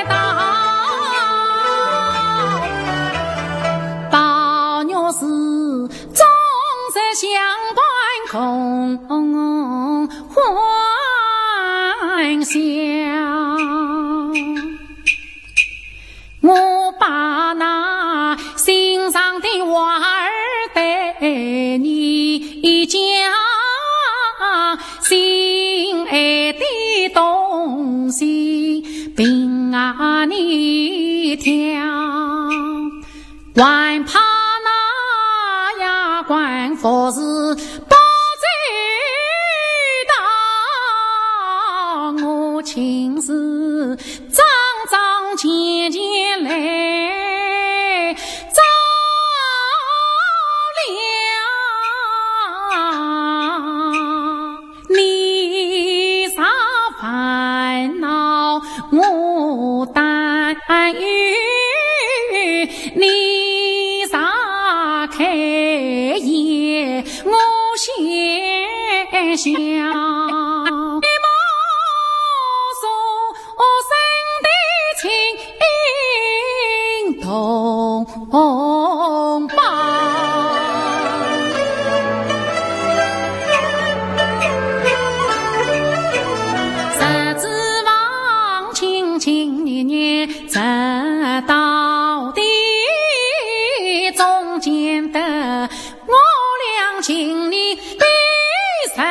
到，包牛是终日相关空欢笑。我把那心上的话儿对你讲，心爱的东西并你听，还怕那呀官佛是不知道，我情是张张健健来照亮，你啥烦恼我担忧，你啥开眼我先想。同胞，十指望情情年年直到底，中间的我俩情谊比甚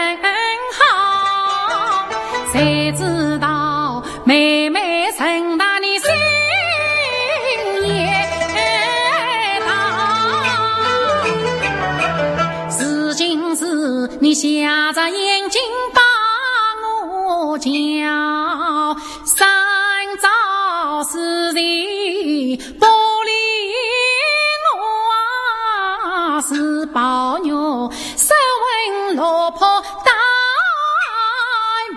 好，谁知道妹妹承担你心也你瞎着眼睛把我叫，三朝四地不理我，是包牛手稳落魄单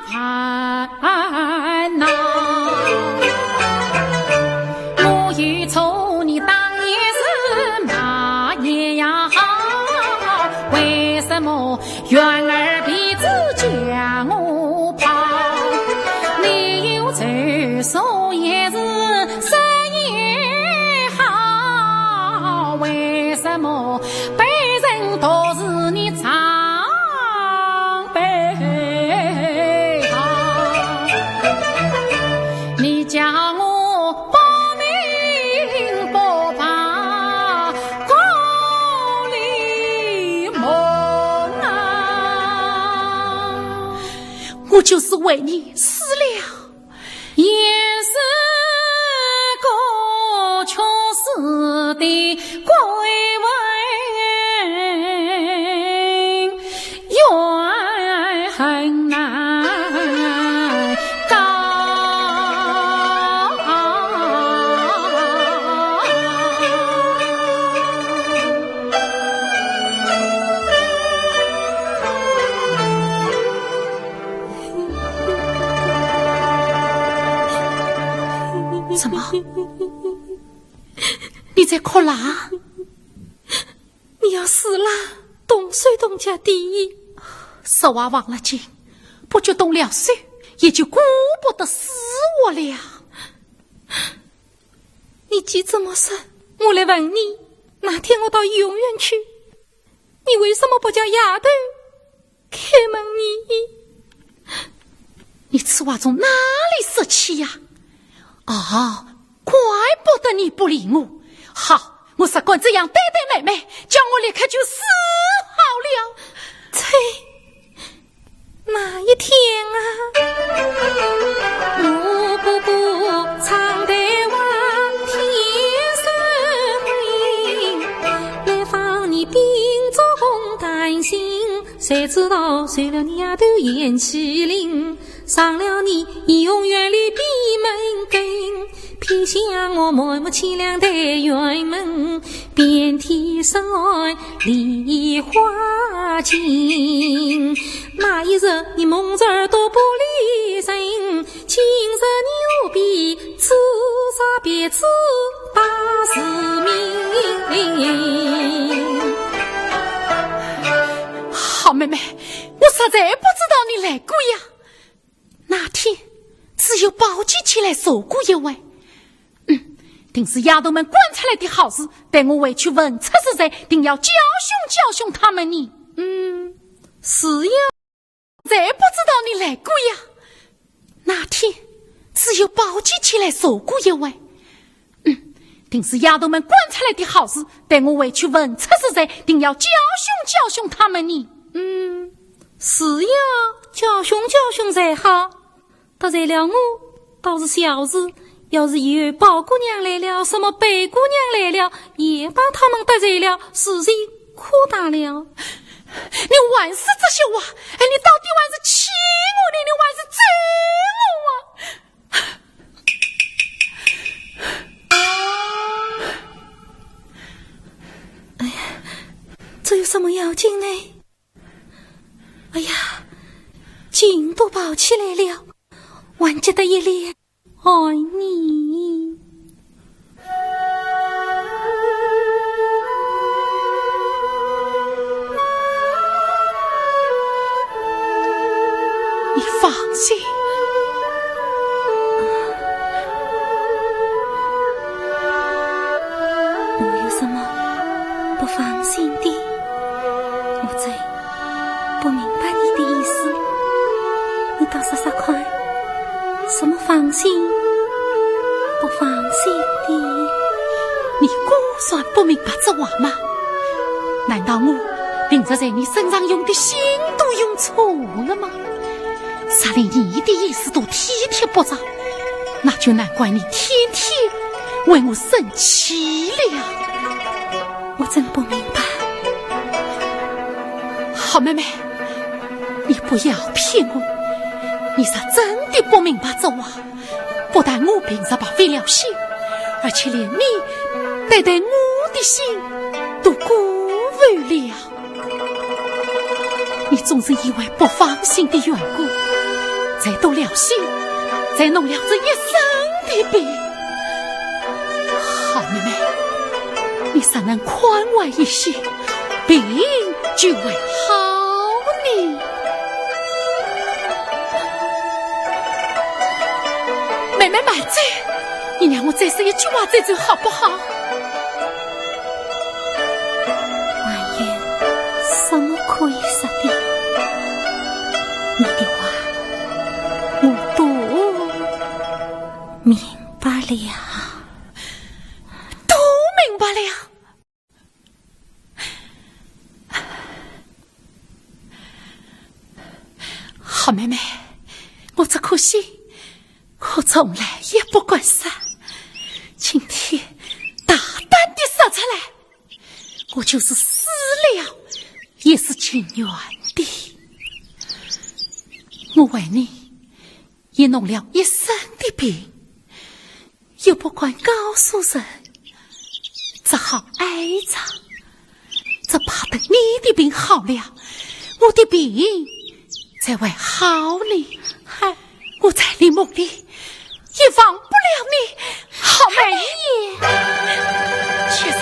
盘呐。我与错你当年是马也呀好，为什么缘儿鼻子将我跑？你有这手也是生也好，为什么被人都是你常备好？你叫我报名不怕高丽梦啊，我就是为你死了，也是个穷死的鬼魂，怨恨难告。怎么？你在哭啦？你要死了，动水动家第一，实话忘了紧，不觉动了水，也就顾不得死我了。你既这么说，我来问你，哪天我到医院去，你为什么不叫丫头开门呢？你此话从哪里说起呀？哦，怪不得你不理我。好，我只管这样对待妹妹，叫我立刻就死好了。哪一天啊？我不顾长台湾天生回，来访你秉着红担心，谁知道随了你丫头眼起灵，上了你永远里闭门羹，偏向我满目凄凉的院门，遍体深爱梨花情。那一日你蒙着耳朵不离身，今日你何必自杀别自把是命。好妹妹，我实在不知道你来过呀。那天只有宝鸡起来说过一位，定是丫头们惯出来的好事，待我回去问出是谁，定要教训他们呢。是呀，再不知道你来过呀。那天只有宝鸡起来说过一位，定是丫头们惯出来的好事，待我回去问出是谁，定要教训他们呢。是呀，教训才好。得罪了我倒是小事，要是以后宝姑娘来了，什么贝姑娘来了，也把他们得罪了，事情可大了。你还是这些话，你到底还是气我呢？你还是追我啊？哎呀，这有什么要紧呢？哎呀，劲都跑起来了，还记得一脸爱你。你放心，我有什么不放心的？我真不明白你的意思，你倒说说看，什么放心不放心的？你估算不明白这话吗？难道我平时在你身上用的心都用错了吗？啥连你的意思都体贴不着，那就难怪你天天为我生气了。我真不明白。好妹妹，你不要骗我，你是真的不明白这话。不但我平时把费了心，而且连你对待我的心都辜负了。你总是因为不放心的缘故，才动了心，才弄了这一身的病。好妹妹，你尚能宽慰一些，病就会好呢。妹妹慢走，你让我再说一句话再走好不好？万言什么可以说的？你的话我都明白了，都明白了。好妹妹，我这颗心我从来也不管啥，今天大胆地说出来，我就是死了也是情愿的。我为你也弄了一身的病，又不管告诉人，只好挨着，只怕等你的病好了，我的病才会好呢。我在你梦里也忘不了你，好美也确实。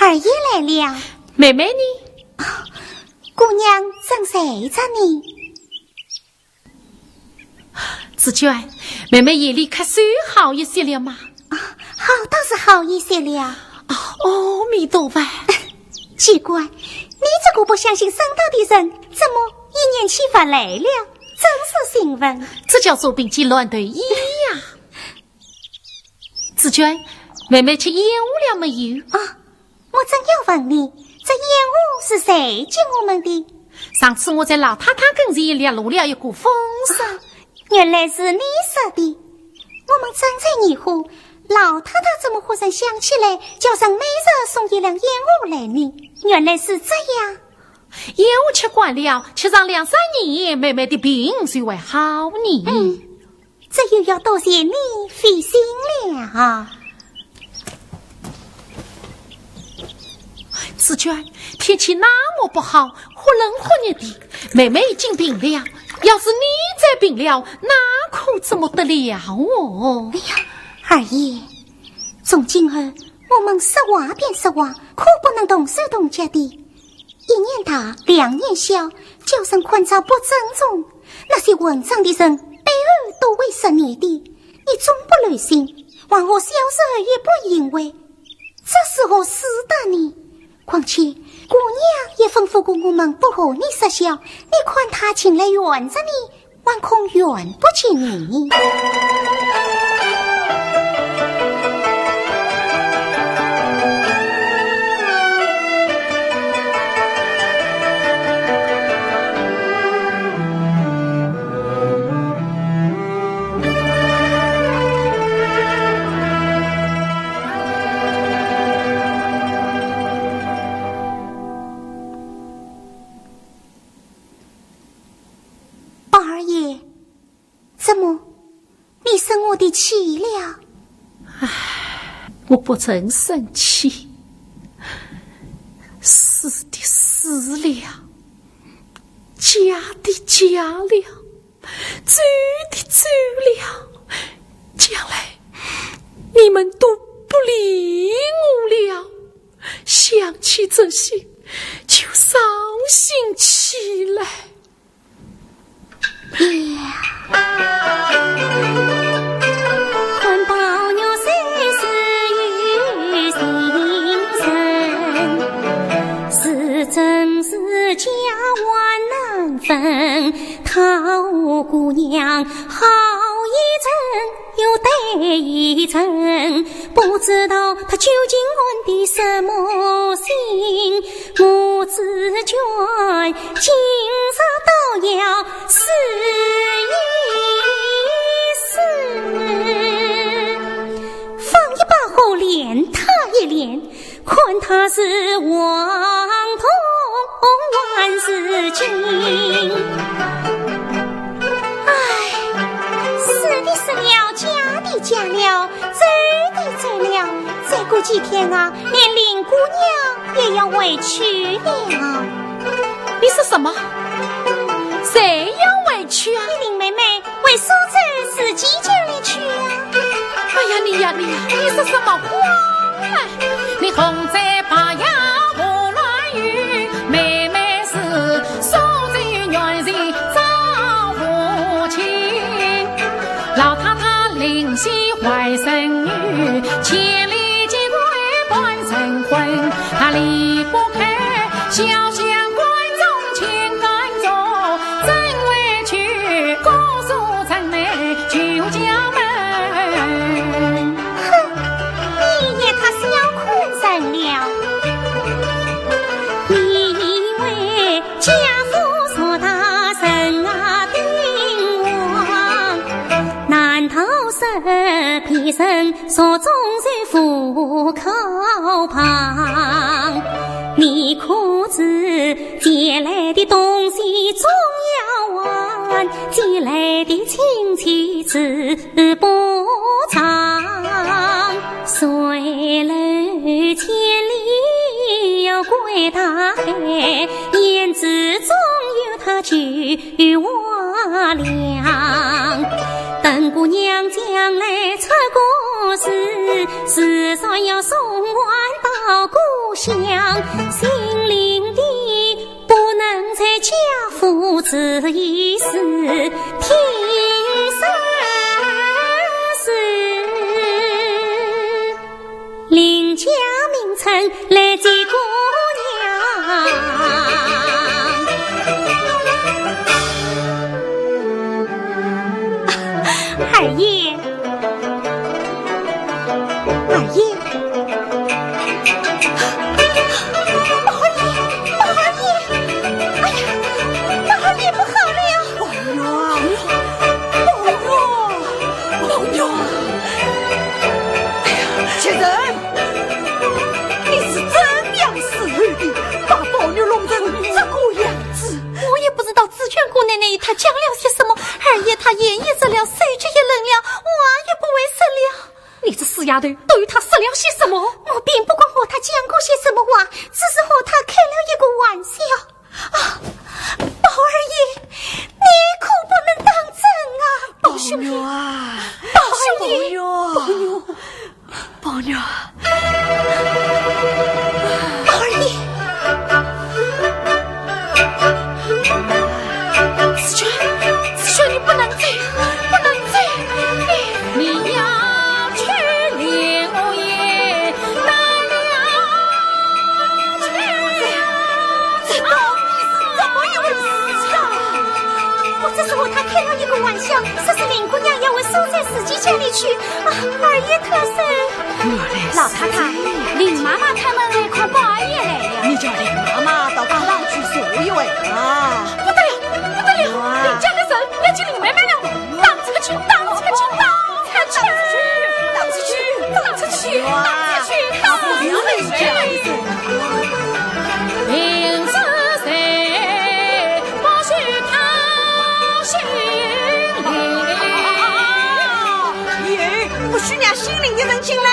二爷来了。妹妹呢？姑娘正睡着呢。紫娟，妹妹夜里瞌睡好一些了吗？好倒是好一些了。阿弥陀佛。奇怪，你这个不相信上道的人，怎么一年期发来了？真是新闻。这叫做病急乱投医呀。紫娟，妹妹去燕屋了没有？我正要问你，这燕屋是谁进我们的？上次我在老太太跟前列录了一股风声，原来是你说的。我们正在疑惑，老太太怎么忽然想起来叫上每日送一辆燕屋来呢？原来是这样。燕屋吃惯了，吃上2-3年，妹妹的病就会好呢。这又要多谢你费心了。紫娟，天气那么不好，忽冷忽热的，妹妹已经病了。要是你再病了，那可怎么得了哦？哎呀，二爷，从今后我们说话便说话，可不能动手动脚的。1年大2年小，叫声昆草不尊重，那些文章的人背后都会说你的，你总不留心，往我小时候也不因为，这时候死的你。况且姑娘也吩咐过我们不和你说笑，你看她请来圆着你，还恐圆不起你。二爷，怎么你生我的气了？我不曾生气，死的死了，嫁的嫁了，走的走了，将来你们都不理我了，想起这些就伤心起来。看宝玉虽是有心神，是真是假万难分。陶姑娘好一阵又得一阵，不知道她究竟安的什么心。我自觉今日都要死放一把火连他一连，看他是王同万事情。死的死了，嫁的嫁了，走的走了，再过几天啊，连林姑娘也要回去了。你说什么？谁要回去啊？林妹妹为苏州自己家里去啊。哎呀，你说什么话啊？你红在把呀不乱语，妹妹是苏州原人赵父亲，老太太临夕怀生女，千里寄归半成婚，她离不开小乡观众情感中，真委屈告诉城内旧家门。你也他是要困神了，你以为家父说他神啊定王，难道是皮神说终日赴口旁？你可知借来的东西总要还，借来的亲戚自不偿。水楼千里要归大海，胭脂总有它菊花凉。等姑娘将来出国时，时常要送完故乡，心灵的不能在家父子一死听生死，邻家名称来接姑娘。二爷，二爷，毛二爷，哎呀，毛二爷不好了！宝玉，哎呀，前人，你是怎样死的，把宝玉弄成这个样子？我也不知道紫娟姑奶奶她讲了些什么，二爷他言语着了，手指也冷了，我也不为什了。你这死丫头，对他说了些什么？我并不管和他讲过些什么话，只是和他开了一个玩笑。啊，宝二爷，你可不能当真啊！宝兄啊，宝玉，宝玉，宝二爷，子轩，你不能走，不能走，你要去领我也难了去了。这到底是怎么一回事啊？我只是和他开了一个玩笑，说是林姑娘要我收在自己家里去。啊，二爷特生，老太太，林妈妈他们来看宝二爷来了。你叫林妈妈到大廊去说一回啊！不得了，林家的人要进林妹妹了，当出去，当出去，当出去，当出去，当出去，当出去，当出去，当出去。明知谁不许他心里，耶，不许让心灵的人进来，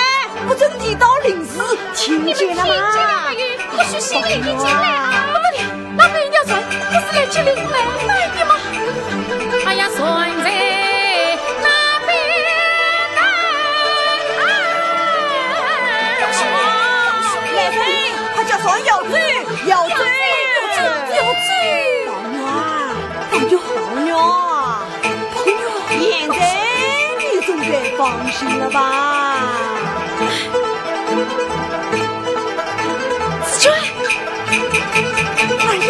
不准提到灵事，听见了吗？不许心里的进来，不得了，那个人要人，不是来接林妹妹的吗？哎呀，孙子。说要追，要追，宝玉，现在你总该放心了吧？子娟，二爷，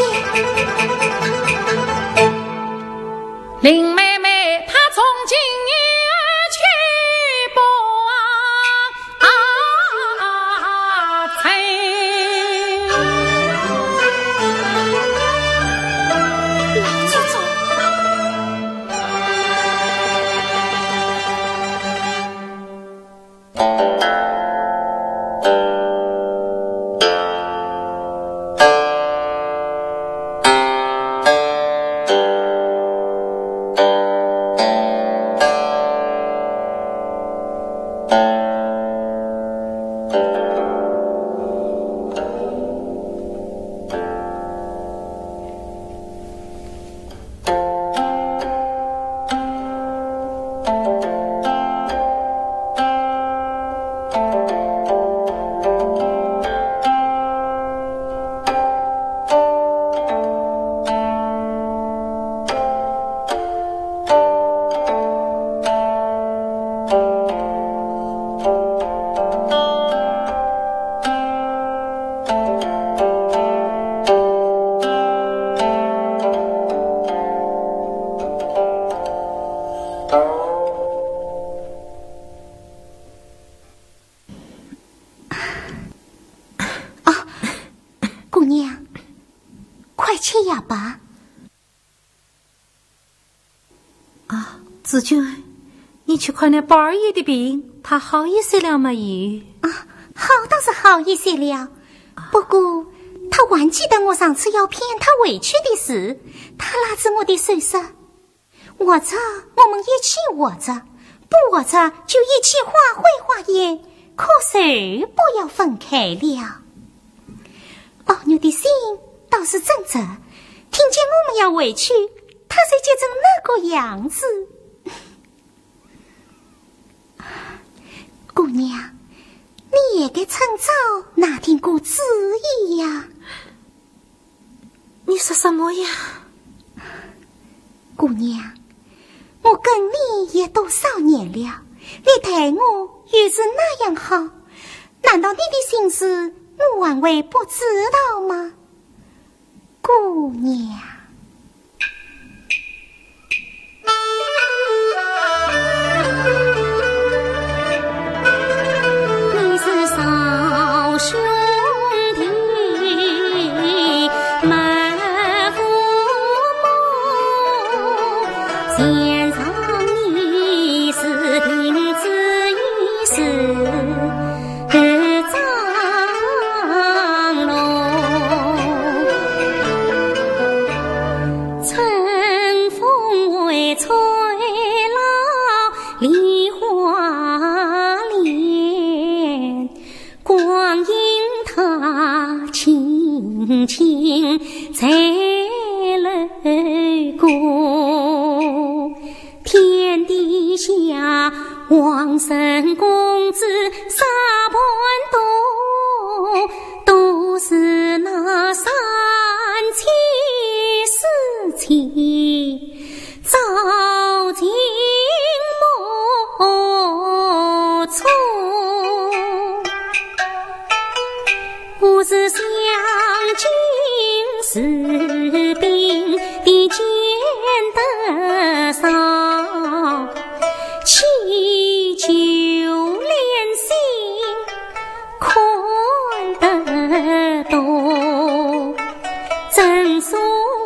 林妹妹她从今夜去不紫娟，你去看那宝二爷的病，他好一些了没有？啊，好倒是好一些了，不过他还记得我上次要骗他回去的事，他拉着我的手说，活着我们一起活着，不活着就一起化灰化烟，可是不要分开了。宝妞的心倒是真着，听见我们要回去，他才结成那个样子。姑娘，你你也该趁早拿定个主意呀。你说什么呀？姑娘，我跟你也多少年了，你待我又是那样好，难道你的心思我还会不知道吗？姑娘，你是少兄弟满腹梦，献上你是听之一事情在楼过，天底下王生公子沙盘多，都是那三妻四妾早进莫错，我是想士兵的见得少，祈求怜心宽得多。正所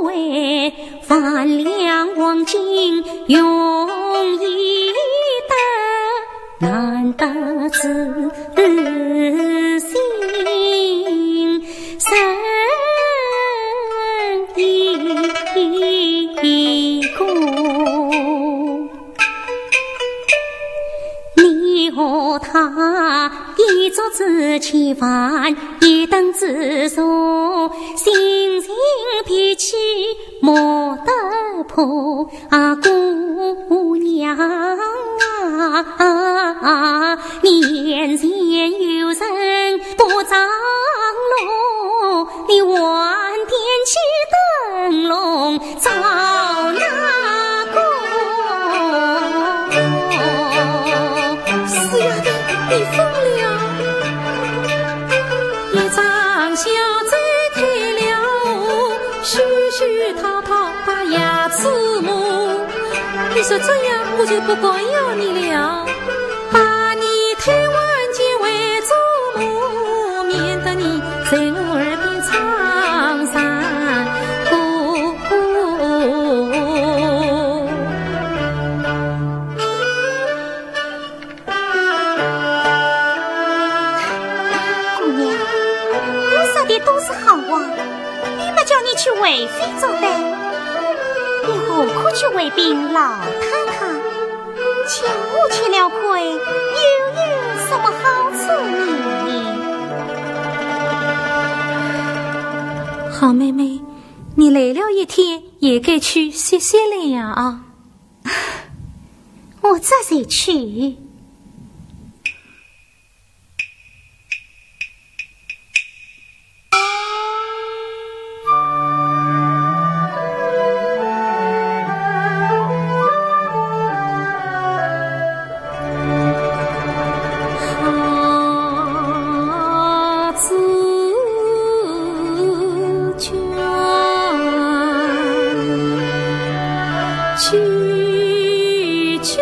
谓万两黄金容易得，难得知心深。你和他一桌子吃饭，一等自说，心情脾气莫得破啊，姑娘啊，面前有人不张罗，你晚点起灯笼照那个。死丫头，你疯了！一张小嘴开了，絮絮叨叨把牙齿磨。你说这样我就不该要你了，把你台湾结为祖母，免得你在我耳边唱山歌。姑娘，我说的都是好话，你们叫你去为非作歹，你何苦去为病老太太？叫我吃了亏，又有什么好处呢？好妹妹，你累了一天也该去歇歇了呀啊！我这才去。去去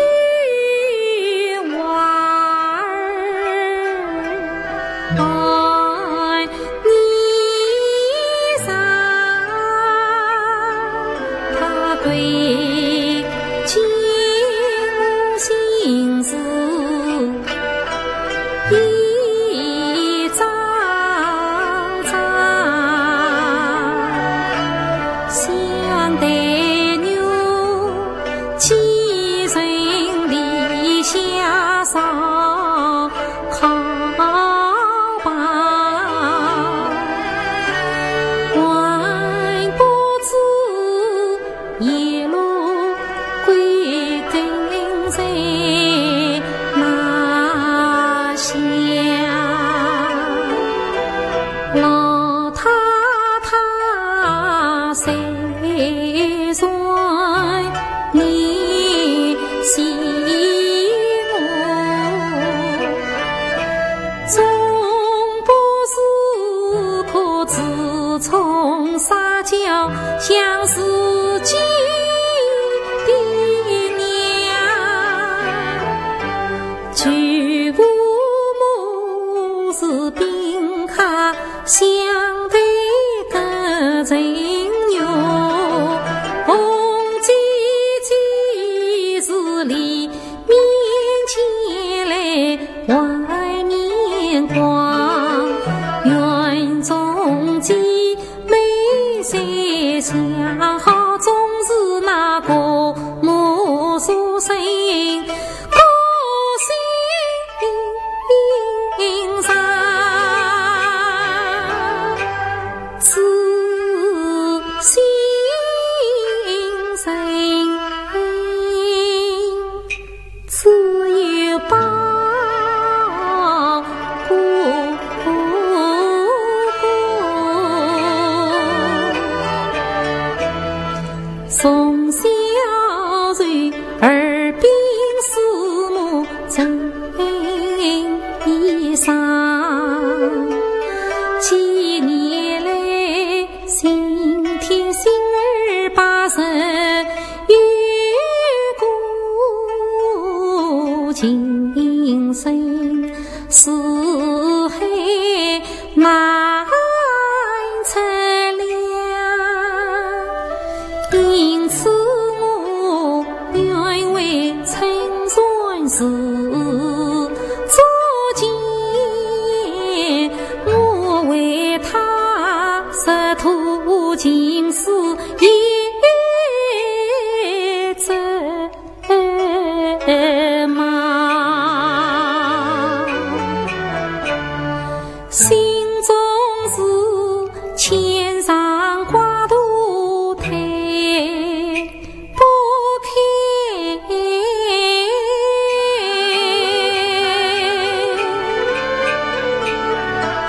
无从撒娇，像自己的娘。举父母是宾客，相对个人牛，红姐姐是里面前来外面逛，园中鸡美山下好，总是那个木树声高兴上。从小随耳鬓厮磨真衣裳，几年来心贴心儿把人越过情深似海难测量。因此我愿为称算事作践，我为他实图情丝也折磨，心中是千上挂肚台不开，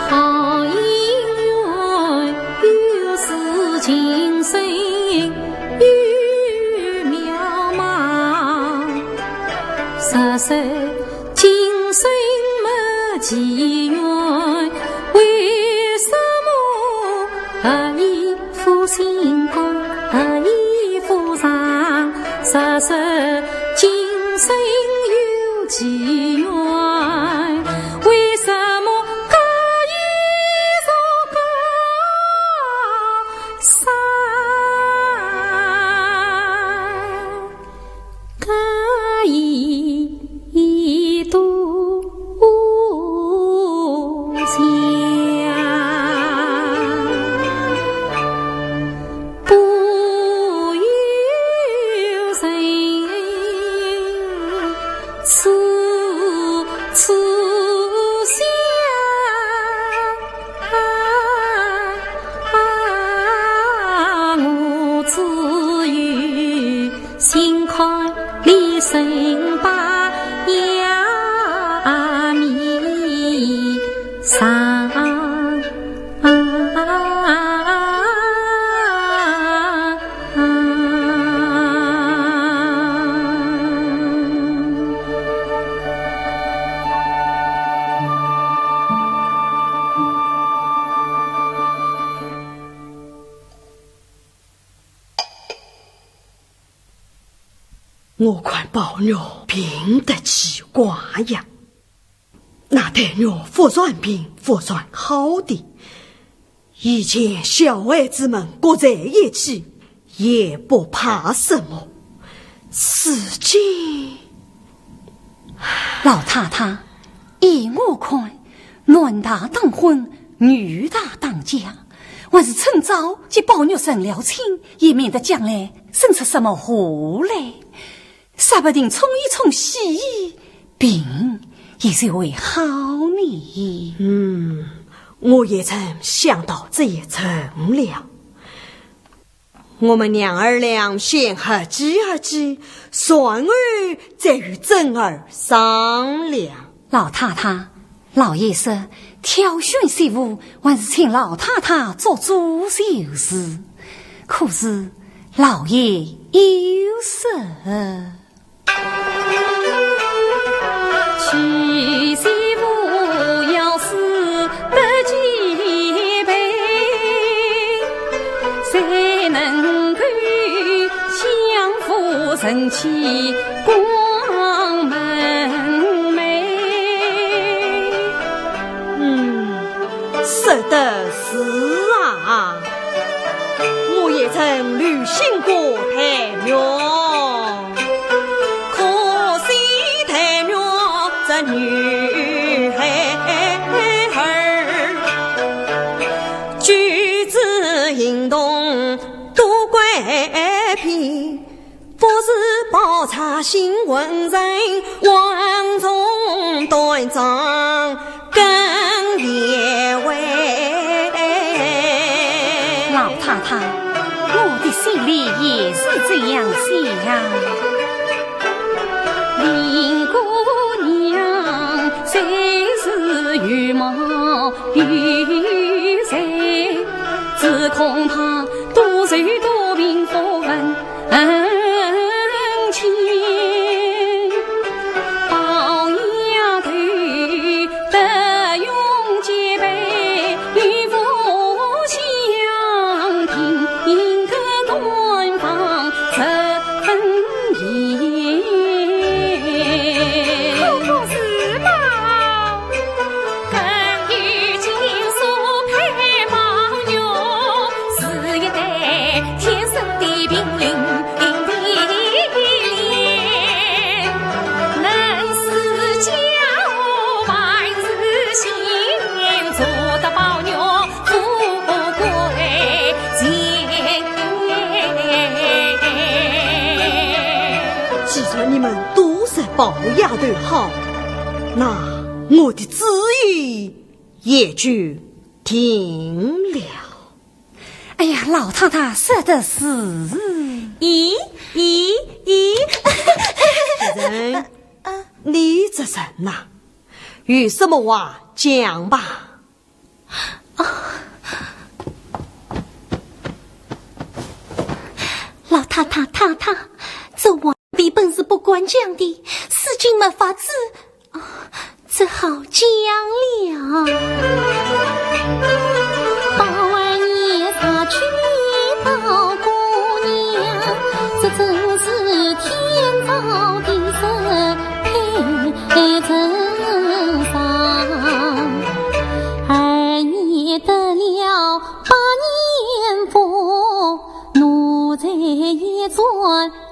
好姻缘有时情深有渺茫，实实今生没机缘，为什么何以负心肝，何以负伤？实实今生有机缘，为什么可以受高伤？可以度假，不由人此想，我只有心宽理身把呀米上。我看宝鸟病得奇怪呀，那代鸟服算病服算好的，以前小孩子们各在一起也不怕什么，此今老太太，依我看，男大当婚，女大当嫁，还是趁早及宝玉成了亲，也免得将来生出什么祸来。说不定冲一冲喜意，病也是为好呢。我也曾想到这一层了。我们娘儿俩先合计合计，算儿再与真儿商量。老太太，老爷说挑选媳妇还是请老太太做主就是，可是老爷有说娶媳妇要是得几倍，才能够相扶神气光门楣。是的是啊，我也曾旅行过太庙，可惜太庙这女孩儿举止行动多怪僻，不是宝茶新闻人，王中端庄更也为。老太太，我的心里也是这样想。林姑娘虽是玉貌玉才，只恐怕多受多病不闻情。抱丫头得用结背，与父相听个暖房十分严。可是嘛，更与金锁配毛牛，是一对天生的并邻的脸，能使家务万事兴，做得保牛富贵钱。既然你们都是抱丫头好，那我的旨意也就定了。哎呀，老太太说的是。咦，夫人，你这人呐，有什么话讲吧。老太太，这王妃本是不管讲的，事情没法子，只好讲了。8万年杀去宝姑娘，这真是天造的神配真上。2年得了8年福，奴才也转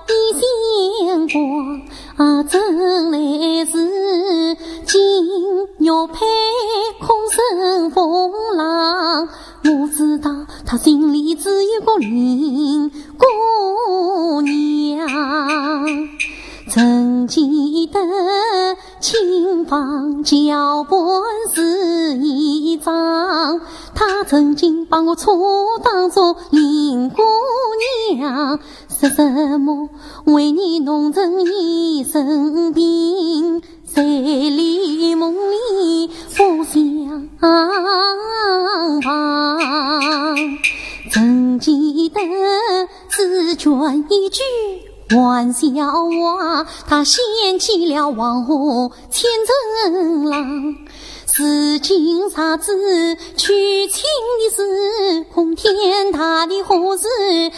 一线光，真来是金玉配空生风浪。我知道他心里只有个林姑娘，曾记得亲房脚本是一张，他曾经把我错当作林姑娘，说什么为你弄成一身病，在里梦里不相旁。曾记得只卷一句玩笑话，他掀起了王后千层浪。是金啥子娶亲的事，空天大的祸事一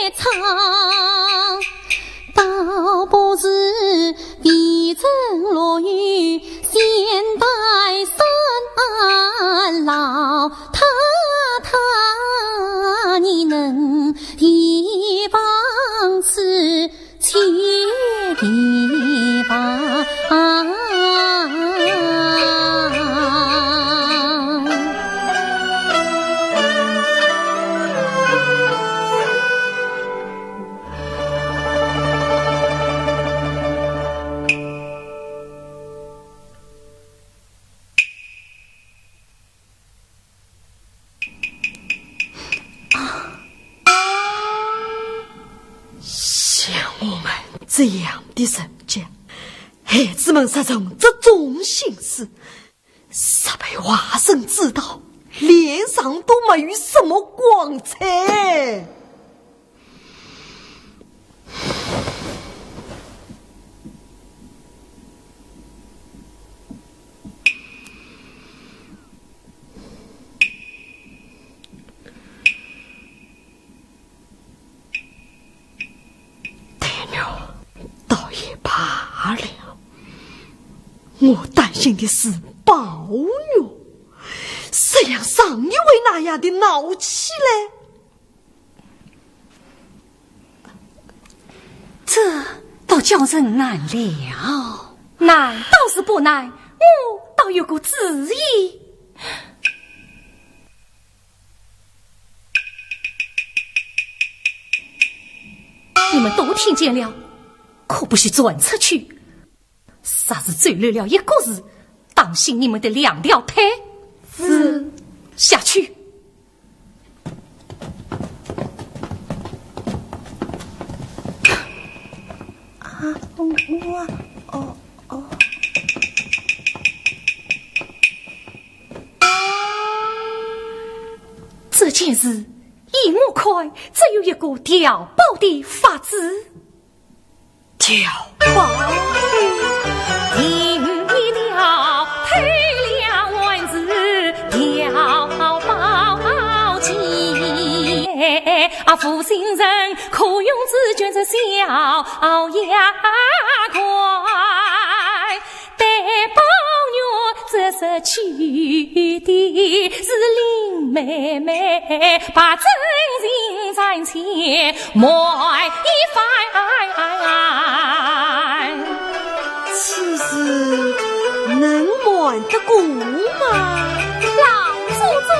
未尝，倒不是地震落雨先拜山老太太，你能提防是切提防。这样的人家，孩子们实从这种心思，是被华生知道，脸上都没有什么光彩。我担心的是宝玉，谁像上一位那样的闹起来？这倒叫人难了。难倒是不难，我倒有个主意。你们都听见了，可不许转出去。啥子走漏了一个字，当心你们的两条腿。是，下去。这件事依我看，只有一个调包的法子。调包，第一条推两万字，调包记。负心人可用纸卷着小牙关，但宝玉这是去的是林妹妹，把真情在前埋一番。此事能瞒得过吗？老祖宗，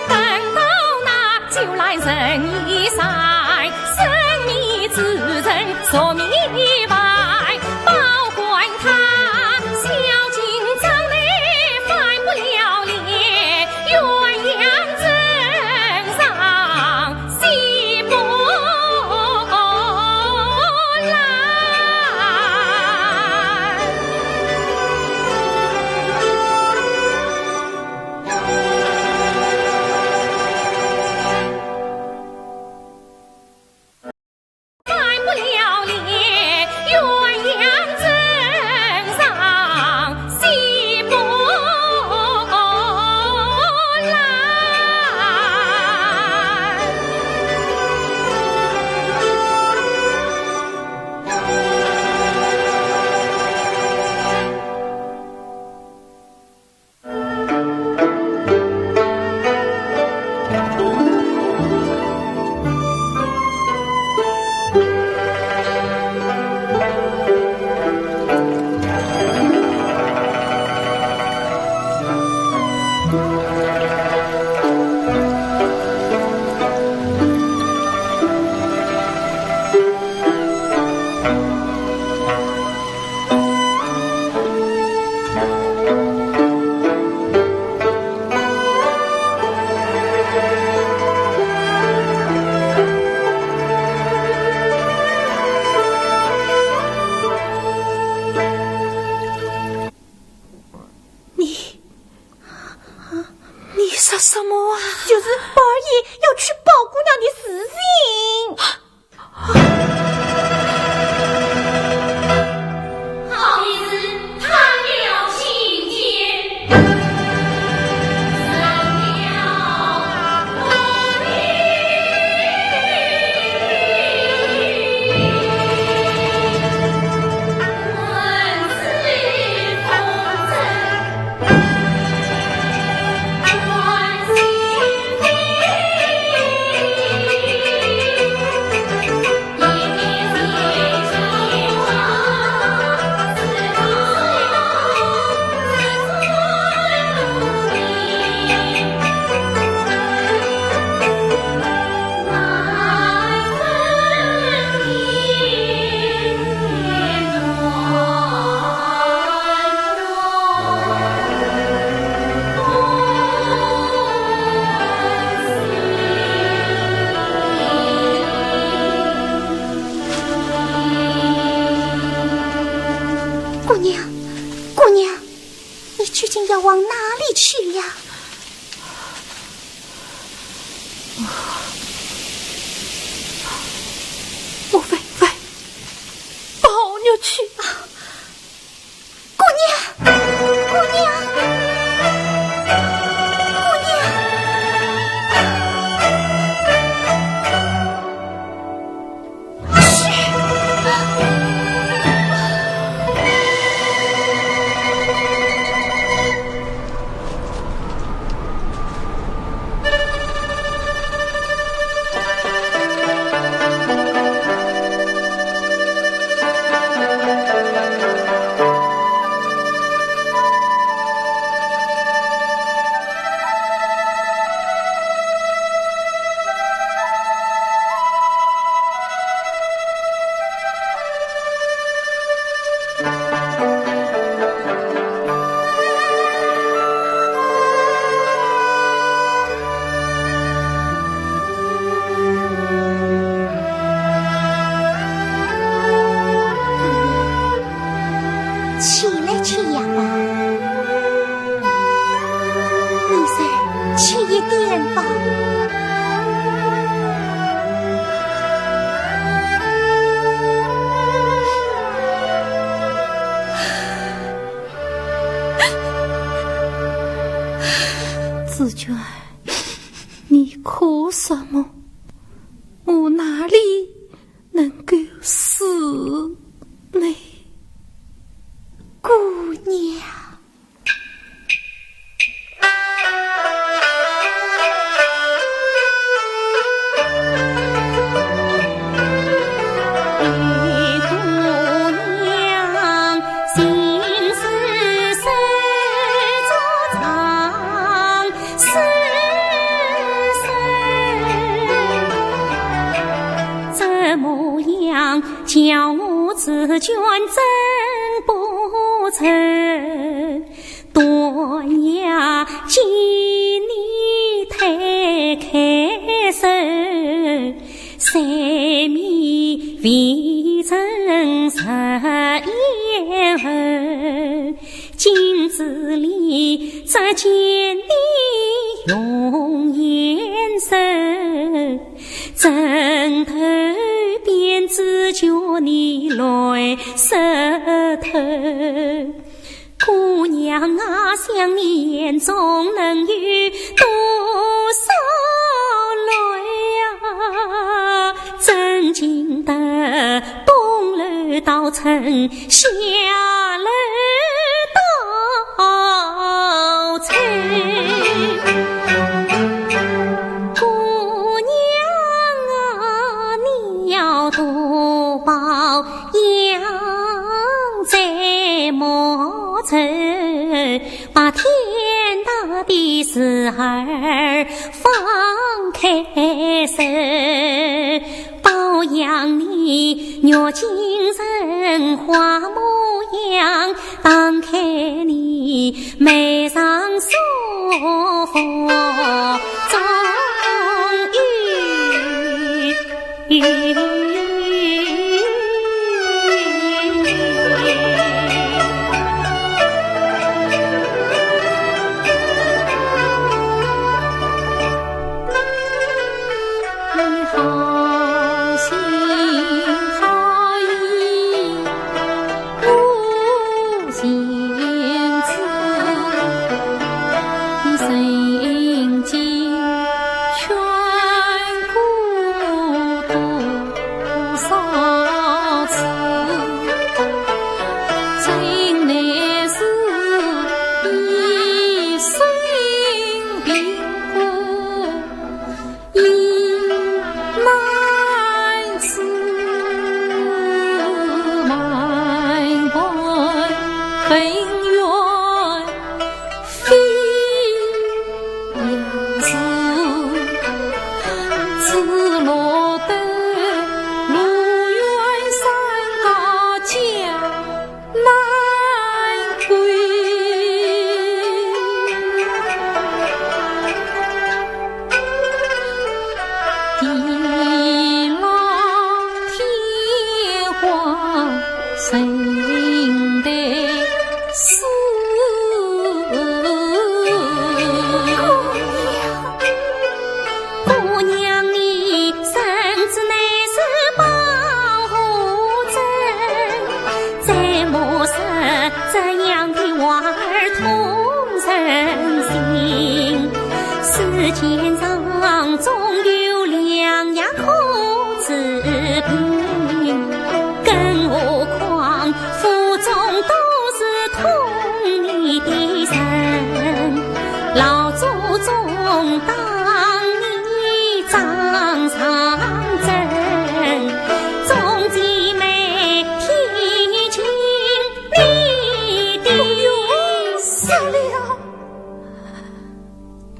等到那就来人一晒，生米之人所明白，保管他小金帐内翻不了脸，鸳鸯枕上喜不来。什么啊？就是宝儿爷要娶宝姑娘的事情。好意思探了情节，三了我文字风尘。姑娘，你究竟要往哪里去呀？莫非抱你去啊？姑娘，姑娘，姑娘。轻一点吧。紫娟，你哭什么？我哪里能够死你，姑娘？叫我紫娟真不成，端呀见你太开手，三面为真实言后，镜子里只见你用眼神，枕头边只叫你来舌头，姑娘啊，想你眼中能有多少泪啊？真经得东楼到城，下楼到城。多保养在莫愁，把天大的事儿放开手，保养你若精神花模样，当开你眉上说终于肩上总有两样可治病，更何况腹中都是痛你的神，老祖宗当你掌上针，总记没提醒你的死了。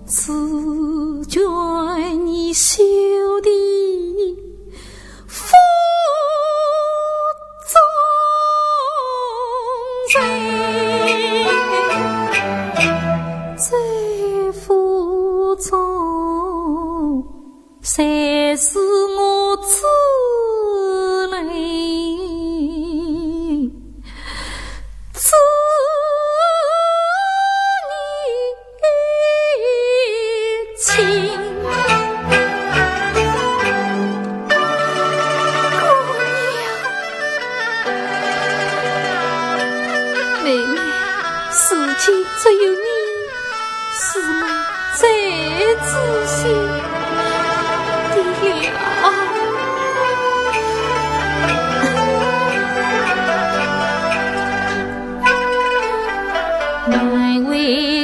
紫娟，你修的腹中针，在腹中才是我之泪。之心，爹啊！乃为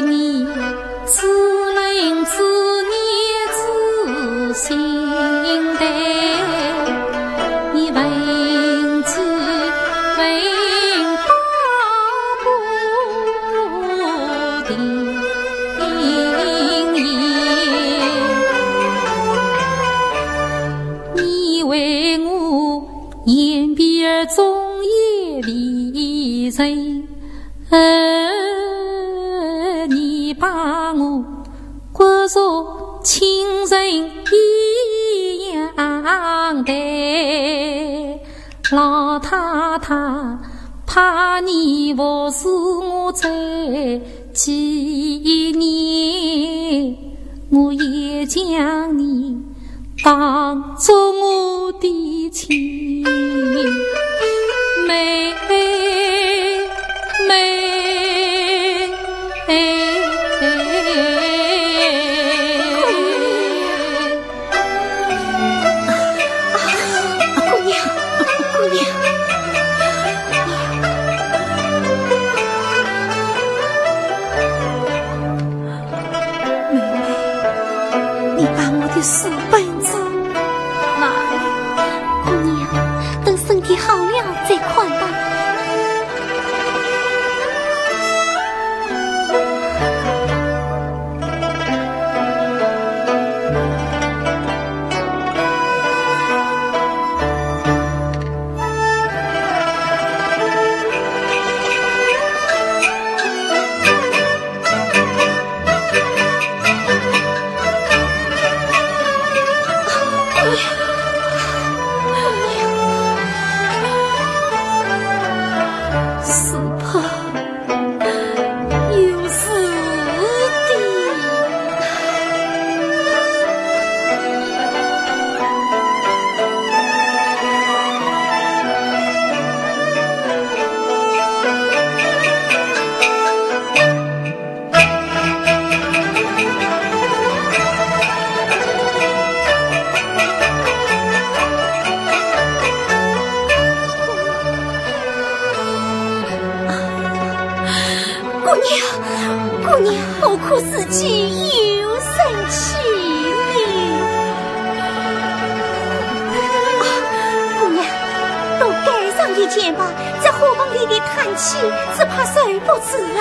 你自能自念自心的，你闻之闻大不定也，你为我言别而终也离人。你把我过作亲人一样的，老太太怕你不是我在几年，我也将你当作我的亲妹妹。四本子拿来，姑娘，等身体好了再款吧。姑娘，何苦自己又生气呢？姑娘，到街上去见吧，在火房里的叹气，只怕谁不知啊。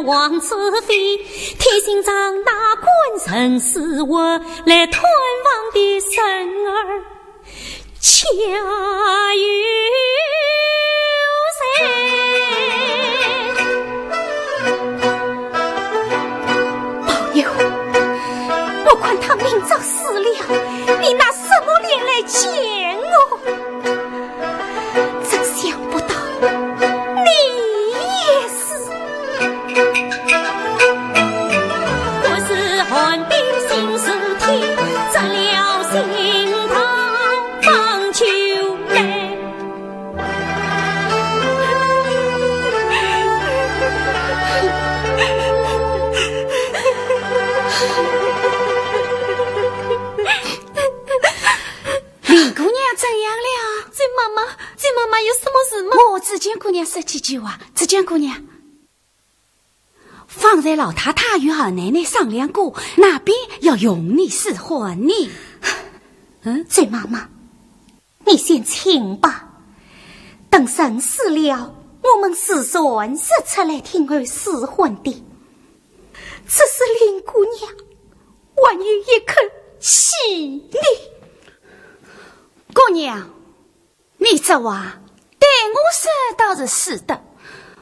王子妃提醒长大官人是我来团王的生儿，恰有谁？宝友，我看他明早死了，你拿什么脸来见我？真想不到你也是。寒冰心事体，折了心头放秋泪。林姑娘怎样了？金妈妈有什么事吗？我只见姑娘说几句话，只见姑娘。方才老太太与二奶奶商量过，那边要用你使唤你。醉妈妈，你先请吧。等神死了，我们子孙是出来听儿使唤的。只是林姑娘，万一也肯气你。姑娘，你这话对我说倒是是的，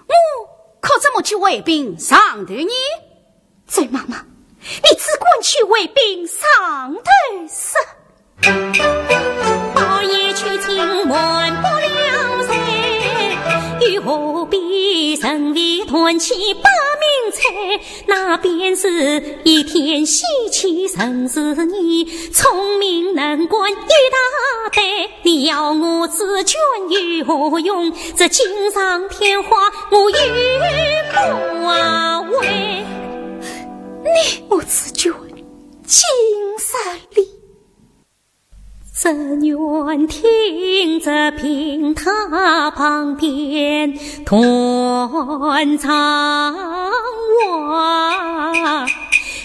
我可怎么去为兵上头呢？醉妈妈，你只管去为兵上头是。宝爷去请满不了谁，又何必人为团起把名才？那便是一天喜气生是你，聪明能干一大堆。你要我自捐有何用？这锦上添花我与不为。我自捐金山里。这园听着平塔旁边团唱哇，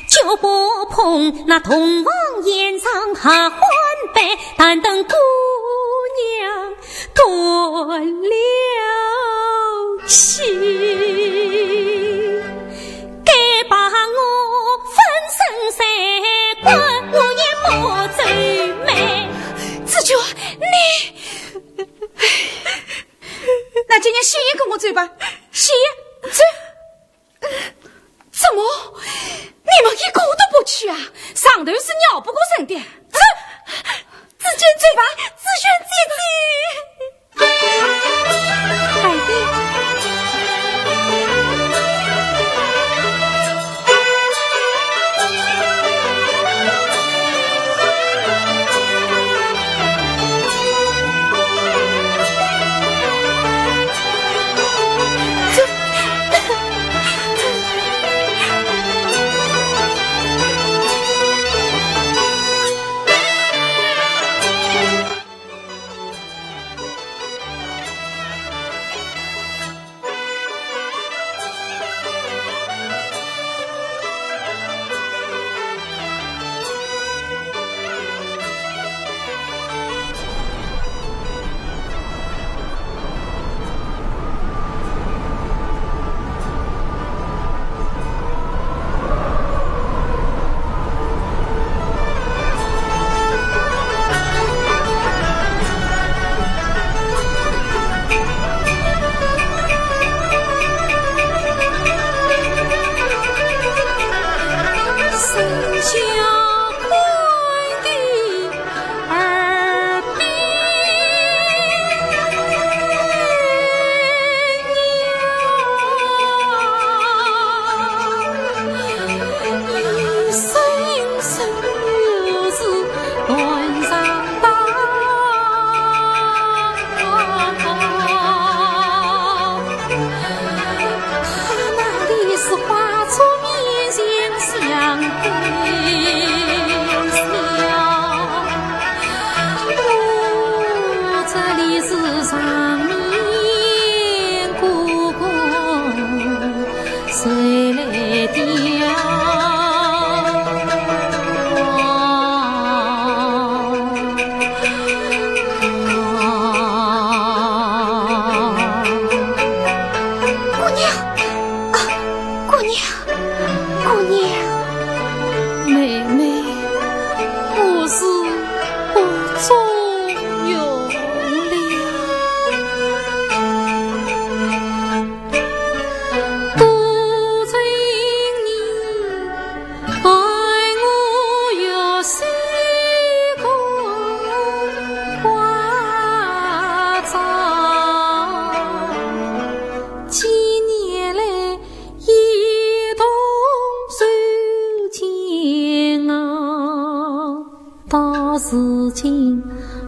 就不碰那同王宴上下欢杯，但等姑了气，该把我分身三棍，我也不走美。子娟，你，那今天先跟我走吧，先走。怎么？你们一个都不去啊？上头是绕不过人的。走，子娟走吧，子轩姐姐。海蒂。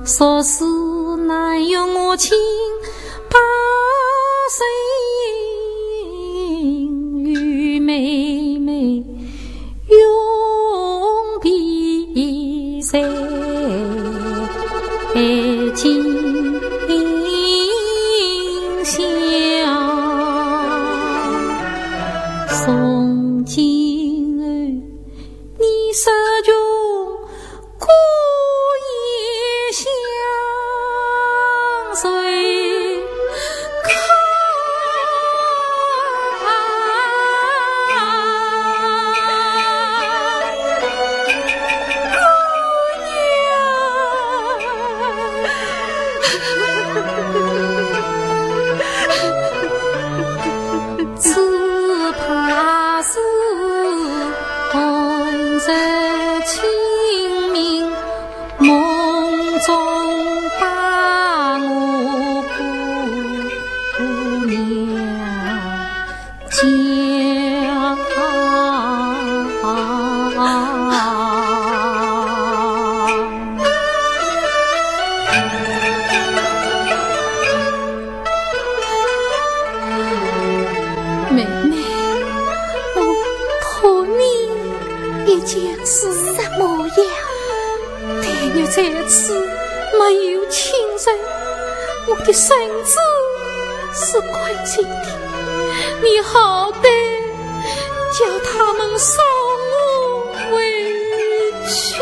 说是难用我情把心与妹妹永别在今宵，从今后你失穷过夜相随在此没有亲人，我的身子是关心的，你好歹叫他们送我回去。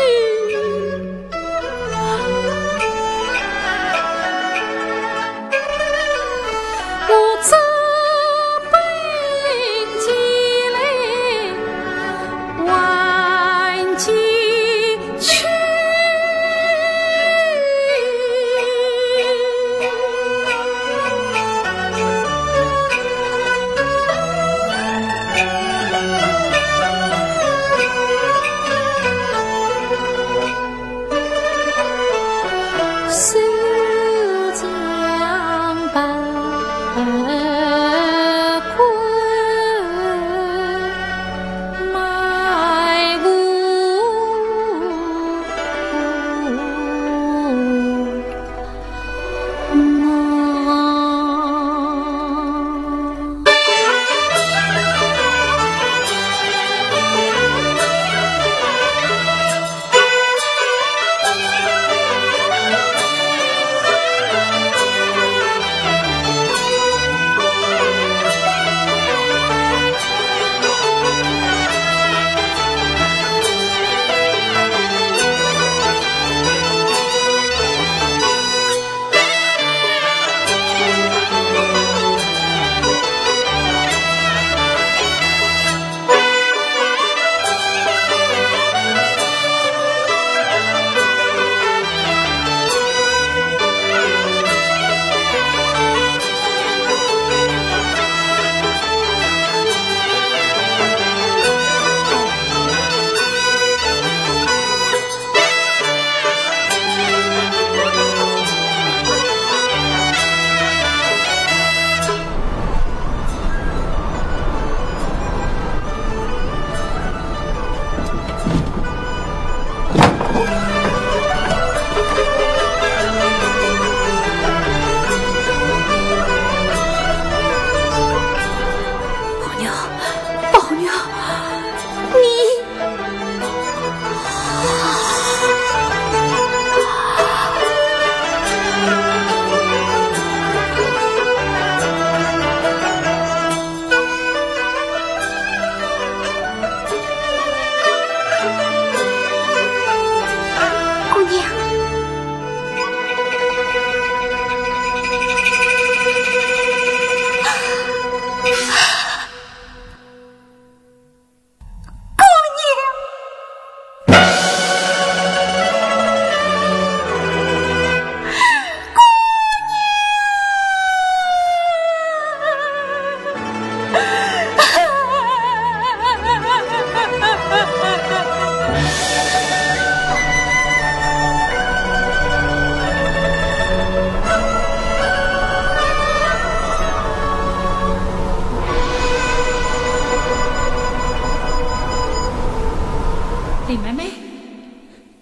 林妹妹，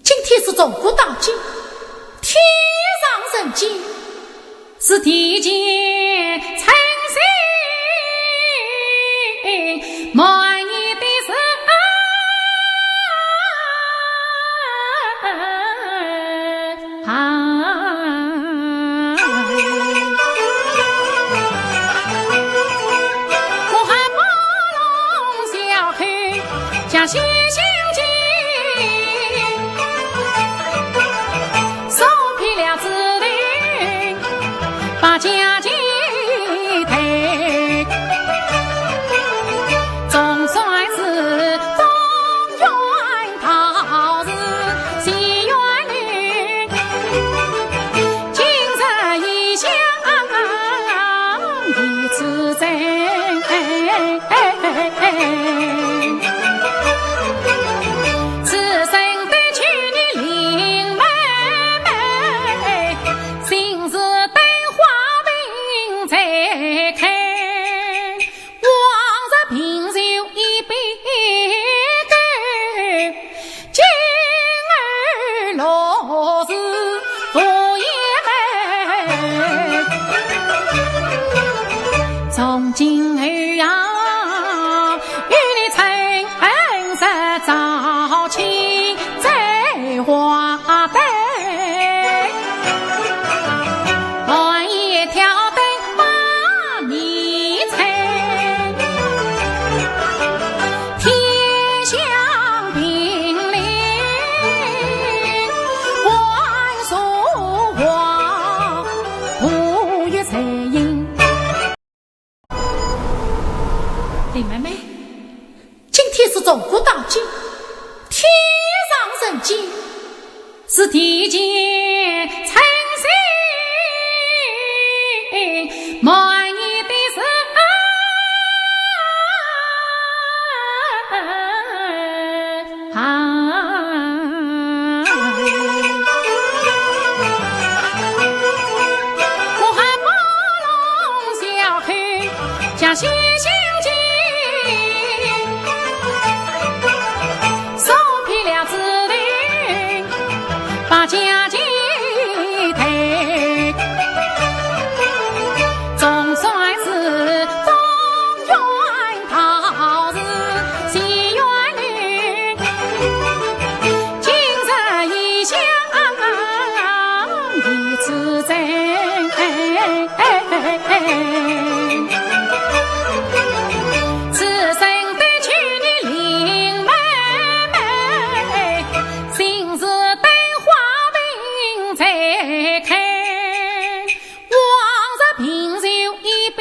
今天是中国大惊，天上人间，是地间称心满意的事我还把龙小黑将心心把家计推，总算是中原讨是心愿侣，今日一想一次真。从今儿要与你诚实早起在花灯，半夜挑灯把迷城，天下平林万树花，无月彩影。家先行进，收批了指令，把家计推，总算是中原讨日喜园女，今日一想一次真。此生得娶你林妹妹，今日等花饼再开，往日平手一杯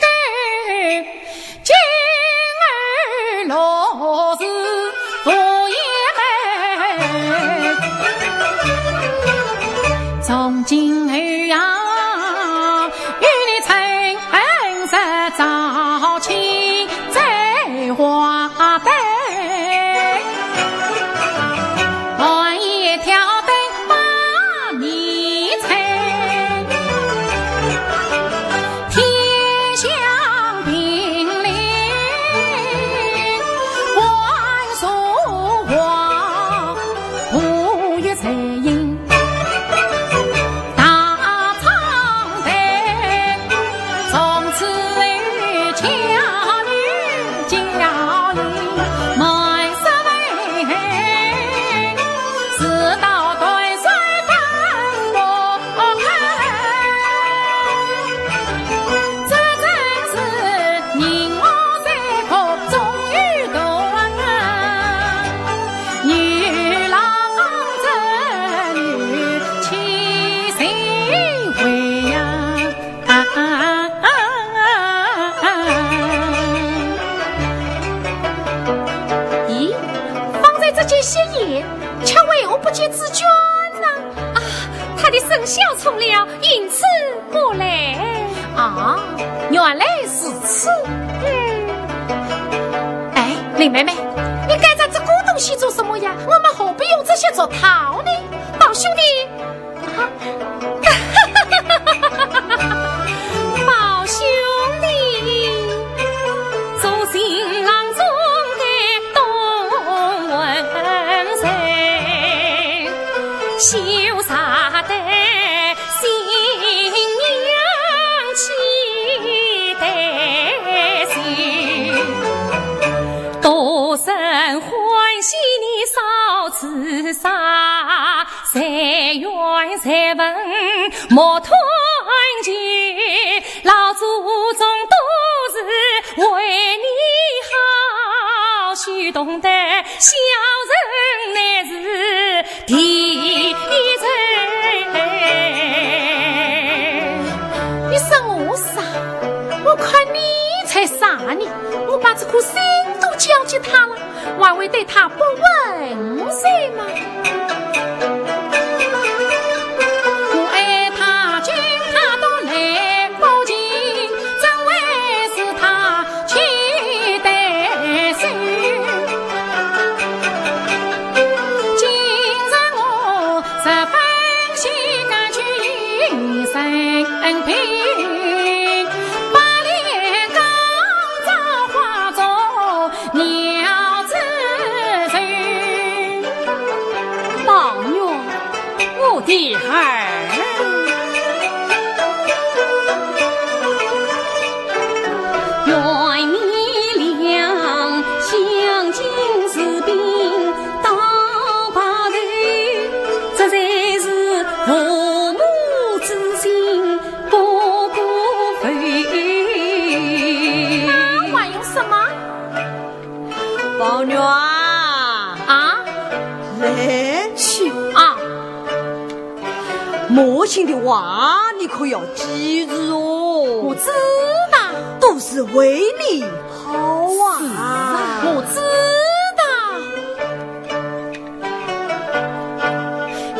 干，今儿落日不也美，从今儿啊早起在花灯，半夜挑灯把米炊，天香平林万树花，不月彩影大长灯，从此生肖从了，因此不来啊！原来是此。哎，林妹妹，你带着这个东西做什么呀？我们何必用这些做套呢？宝兄弟，宝兄弟，做新郎中的董文生，羞洒的。自杀，才怨才问莫团结，老祖宗都是为你好，须懂得小人乃是第一人。你说我傻？我看你才傻呢！我把这颗心都交给他了，还会对他不问谁吗？我爱他，见他都来不及，怎会是他期待谁？今日我十分心甘情愿生平。第二，愿你俩相敬似宾到白头，这才是父母之心不辜负。还有什么？宝女啊，来去啊！母亲的话你可要记住哦，我知道，都是为你好啊，我知道。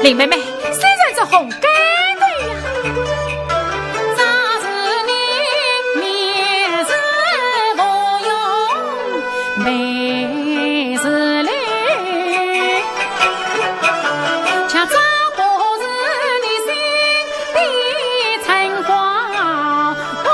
林妹妹，虽然这红该对呀，早是你面是无用，美是累，恰早不是你心的春花，往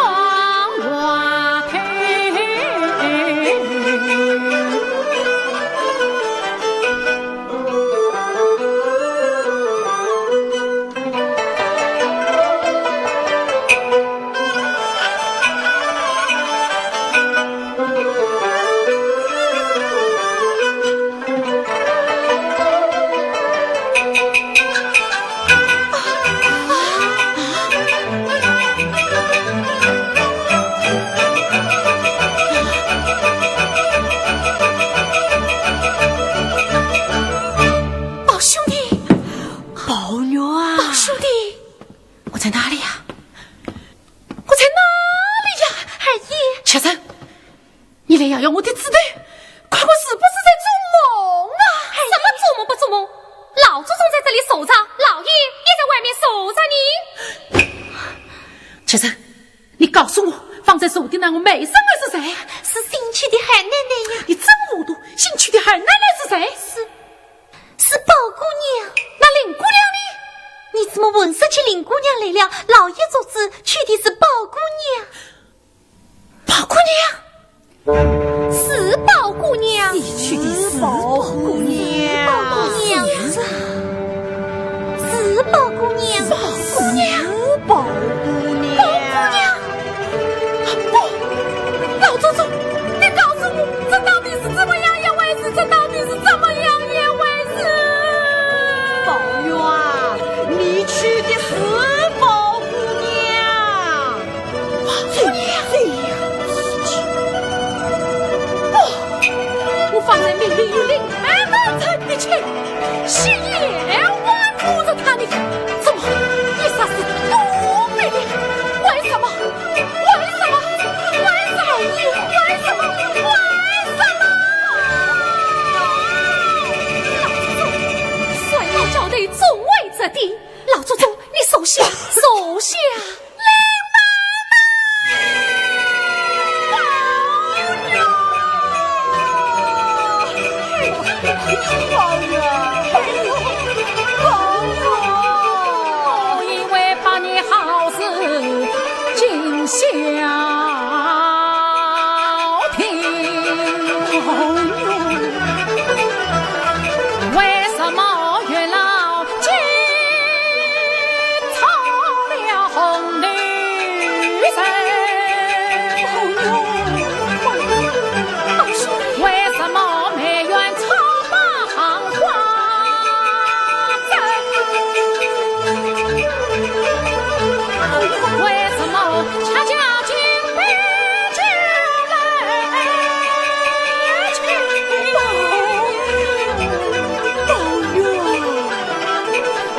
我在哪里呀？我在哪里呀？二爷，妾身，你来要我的子弹，看我是不是在做梦啊？什么做梦不做梦？老祖宗在这里守着，老爷也在外面守着你。妾身，你告诉我，放在手的那个美生儿是谁？是新娶的韩奶奶呀。你这么糊涂，新娶的韩奶奶是谁？是宝姑娘。那林姑娘呢？你怎么闻说起林姑娘来了？老爷做主娶的是宝姑娘。宝姑娘是宝姑娘，你娶的是宝姑娘。宝姑娘是宝姑娘。宝姑娘，宝姑娘，不，老祖宗，你告诉我，这到底是怎么样一回事？这到底是怎么样一回事？宝玉啊，你娶的是宝姑娘。宝姑娘，这样事情，我放在命令与令还难成的情，是夜晚扶着他的，怎么你杀死多美丽？为什么？为什么？为什么？为什么？为什么？谁要交对众位之地？老祖宗，你手下，手下。我因为把你好事尽孝听，为什么月老今操了红女神？为什么梅园草马行花针？为什么恰恰金杯酒来去？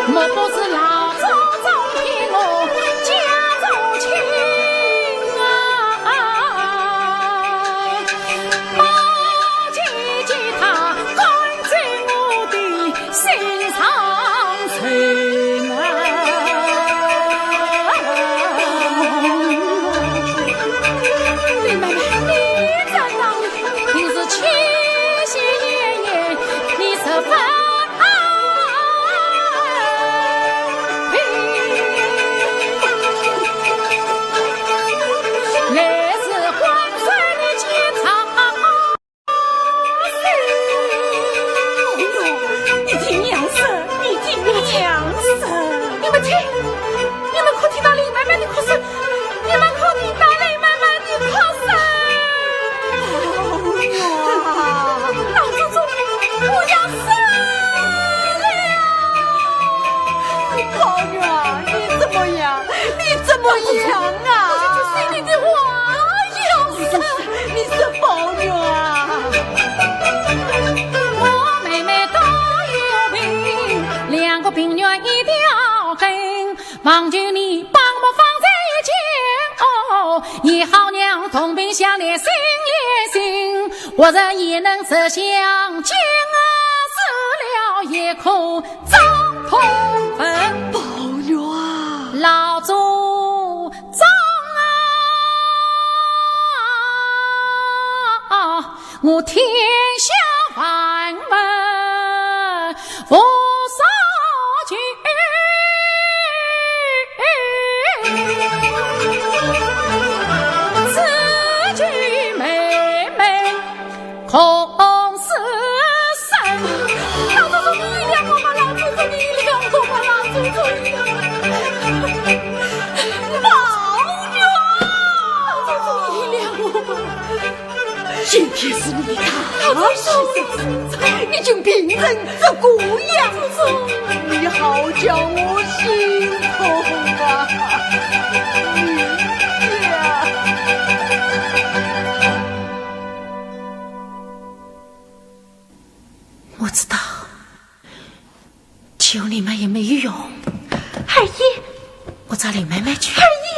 莫不是老祖宗替我家中亲啊？毛姐姐她关在我的心上情啊！林妹妹，你在哪里？平时七夕夜夜，你是分来自黄水的前场。你听娘声，你听娘声。你们听，你们可听到林妹妹的哭声？你们可听到林妹妹的哭声？老祖宗，我要死了！宝玉啊，你怎么样？你怎么样啊？我就心里的话要死。你是宝玉啊！我妹妹都有病，两个病源一条根，望求你帮我放在一起哦，一好娘同病相怜，心连心，我这也能这相见啊，死了也可葬同坟。宝玉啊，老祖宗啊，我天下万物无所惧，此举妹妹空是神。老祖宗你谅我吧，老祖宗你谅我吧，老祖宗你谅我吧。今天是你大喜日子，已经病人这个样子，你好叫我心痛啊！我知道，救你们也没有用。二爷，我找林妹妹去。二爷，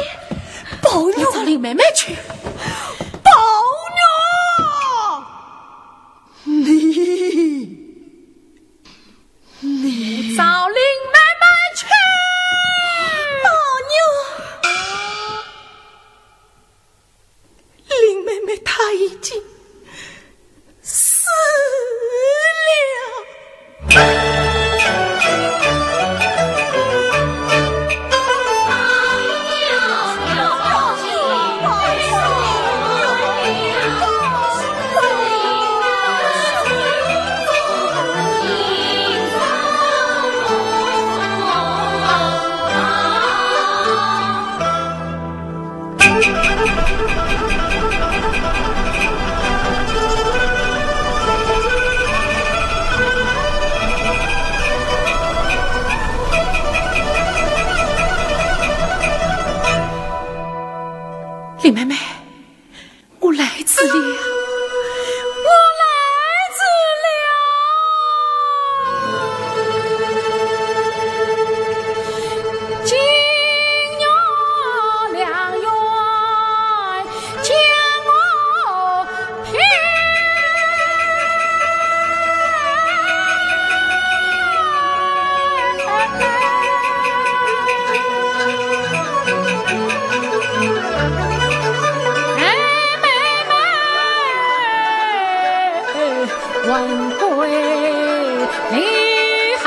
宝你找林妹妹去。宝娘，你找林妹妹去。宝娘，林妹妹她已经死了。李妹妹，我来自了，我来自了。金牛两元将我骗。问归离恨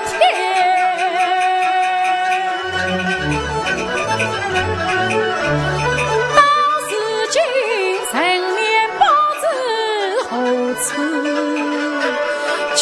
天，当时今成年不知何处去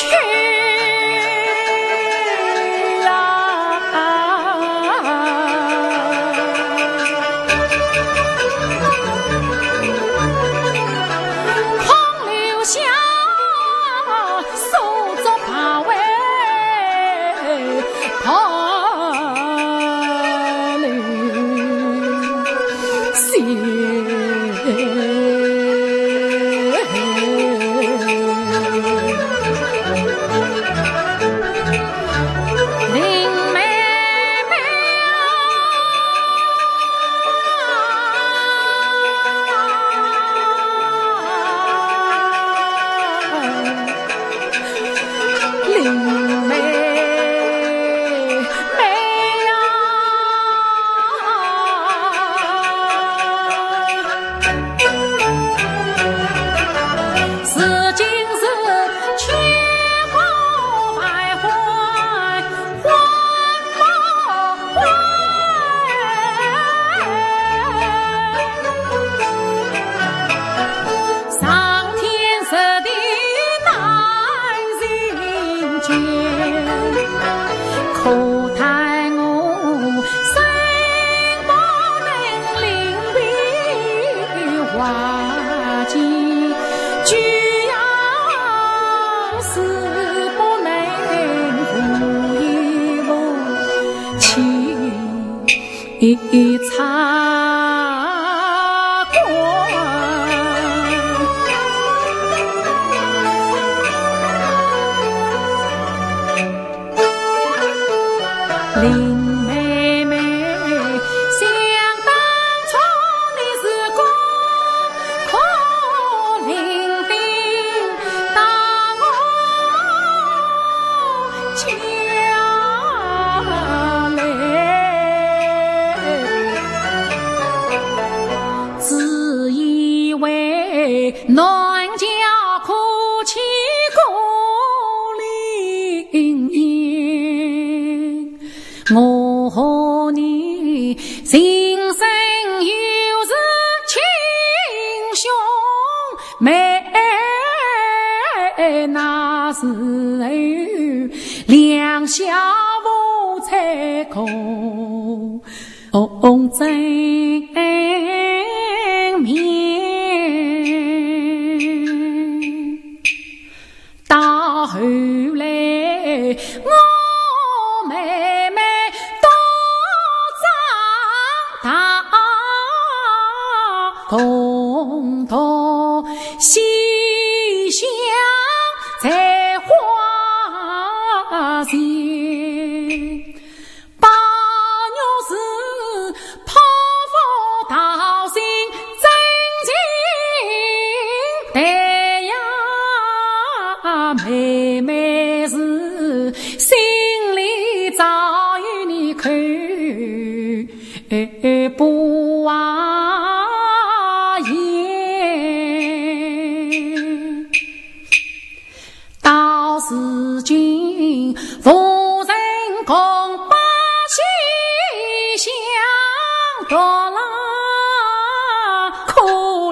一茶馆，林妹妹，想当初你是公可伶仃，当我家来。自以为暖家哭泣孤零零，我和你情深又是亲兄妹，那时候两小无猜口真面，到后来我妹妹都长大，共同西厢在花前。早与你看不厌，到如今夫人共把心相夺了，可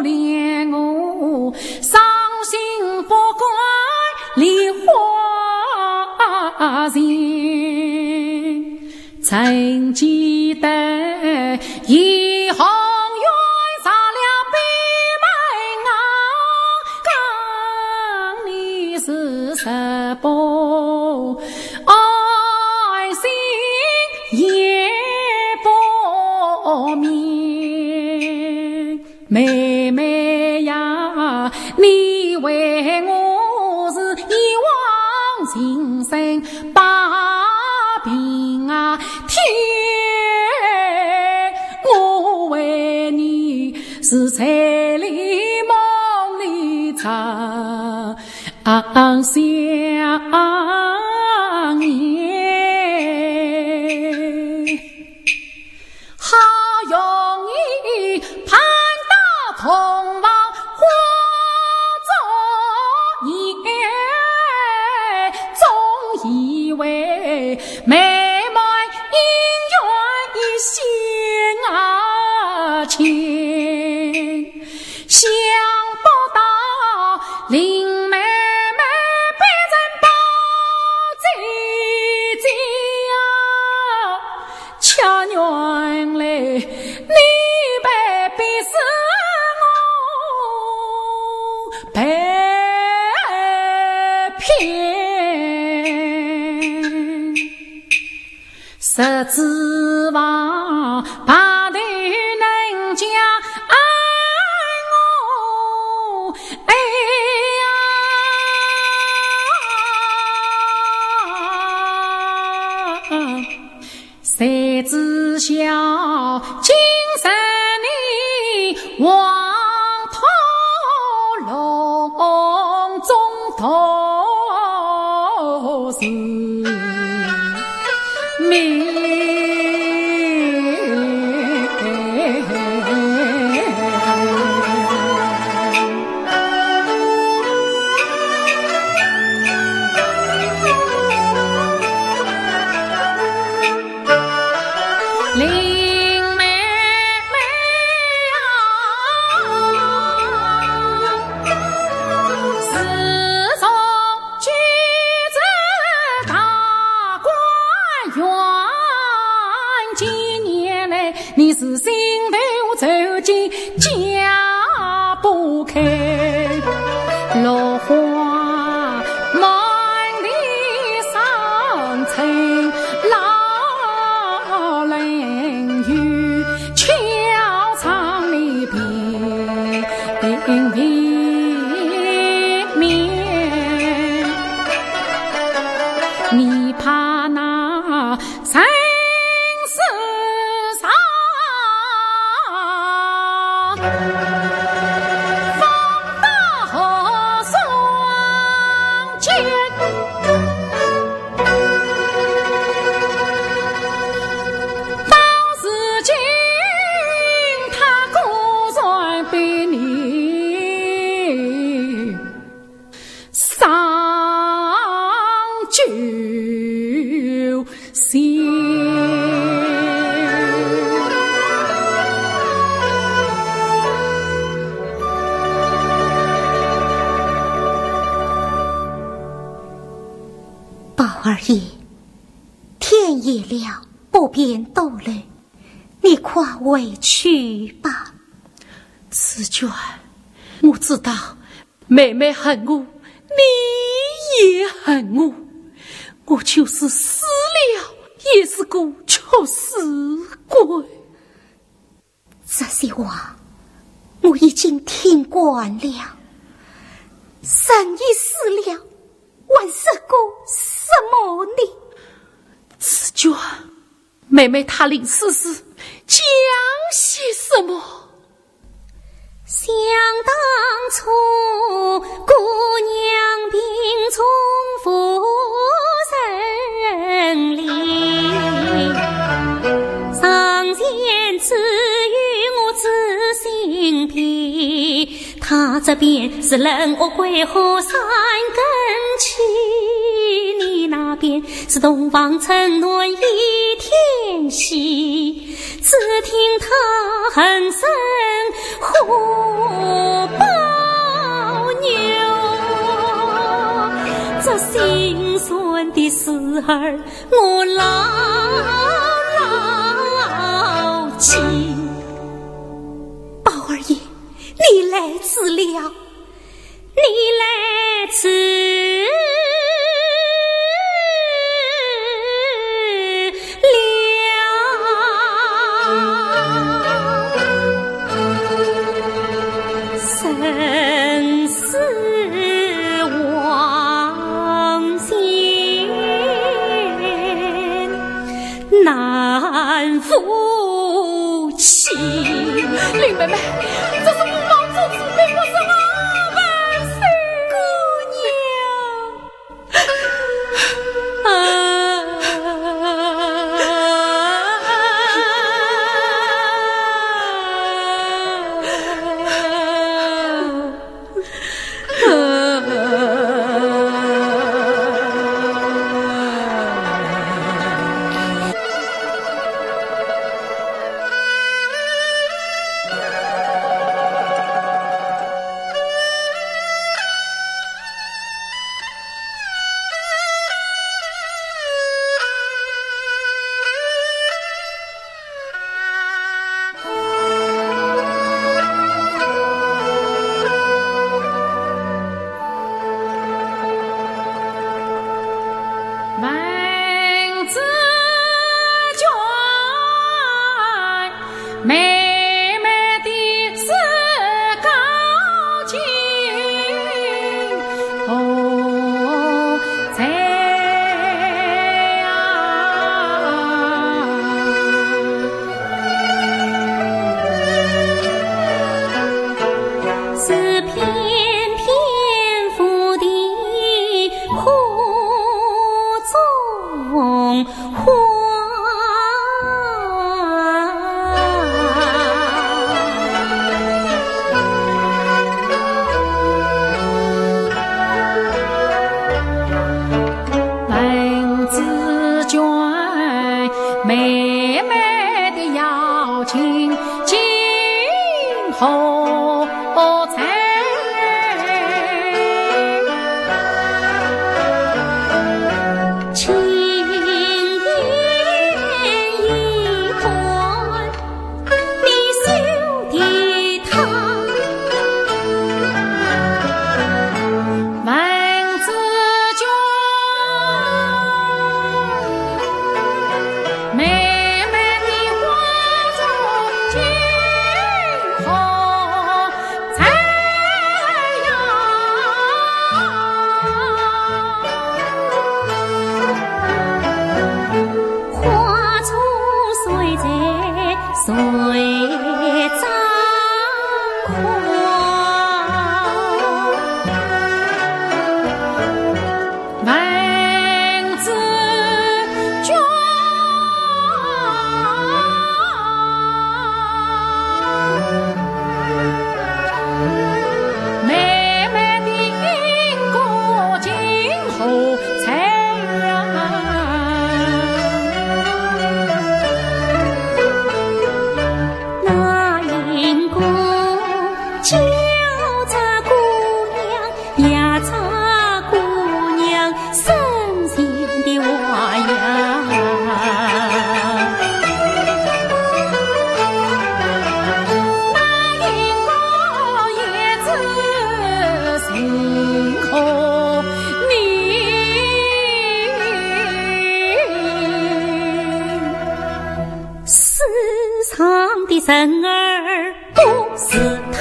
怜我伤心不管梨花人，曾记得一红月杀了闭门啊，讲你是十八爱心也不眠，妹妹呀，你为我是一往情深把病啊天，我为你是彩里梦里长相念，好容易盼到同往花中年，总以为妹妹姻缘一线啊牵，想不到林妹妹被人抱进家，恰原来你被逼死我被骗，实指望把头能将爱我，哎呀，谁知晓今生你望头笼中头是命。你是心头走进家不开，落花满地伤春，老人语悄唱离别面，你怕那生死儿爷，天夜了，不便逗留，你快回去吧。紫娟，我知道妹妹恨我，你也恨我，我就是死了也是个求死鬼。这些话我已经听惯了，神已死了，还是个什么呢？紫娟，妹妹她临死时讲些什么？想当初姑娘病从夫人里，这边是人恶鬼和三更起，你那边是东方沉沦一天息。只听他哼声虎豹牛，这心酸的事儿我牢记。宝儿爷，你来迟了，你来迟生死往前难复起。林妹妹，这是母王做主，并不是我们是姑生儿不是他。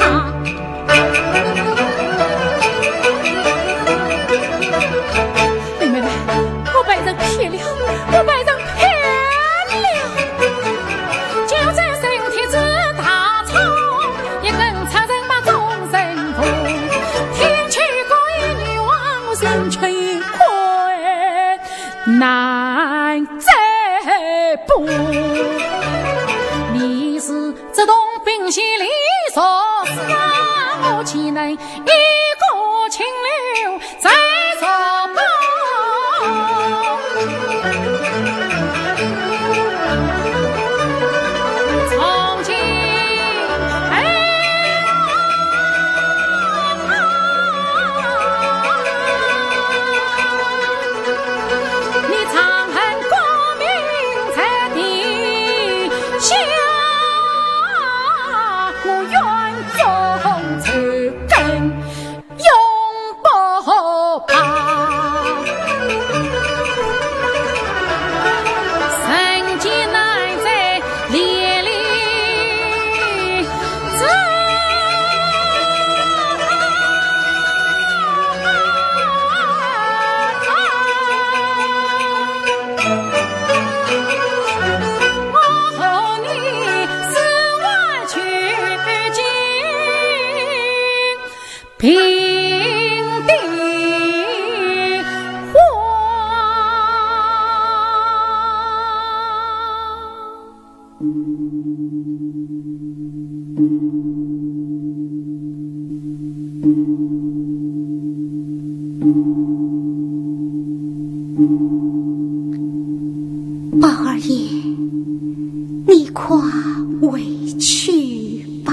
妹妹，我被人骗了，我被人骗了。就这身体之大草，一根长人把众人扶。听取过一女王人群快，难再步。这东兵西里所思啊，我我岂能一个清流在所高？从今你长恨光明在地下，我愿纵此根永不怕。神迹乃在烈里走，我和你死外取经，平地宝儿爷，你快回去吧。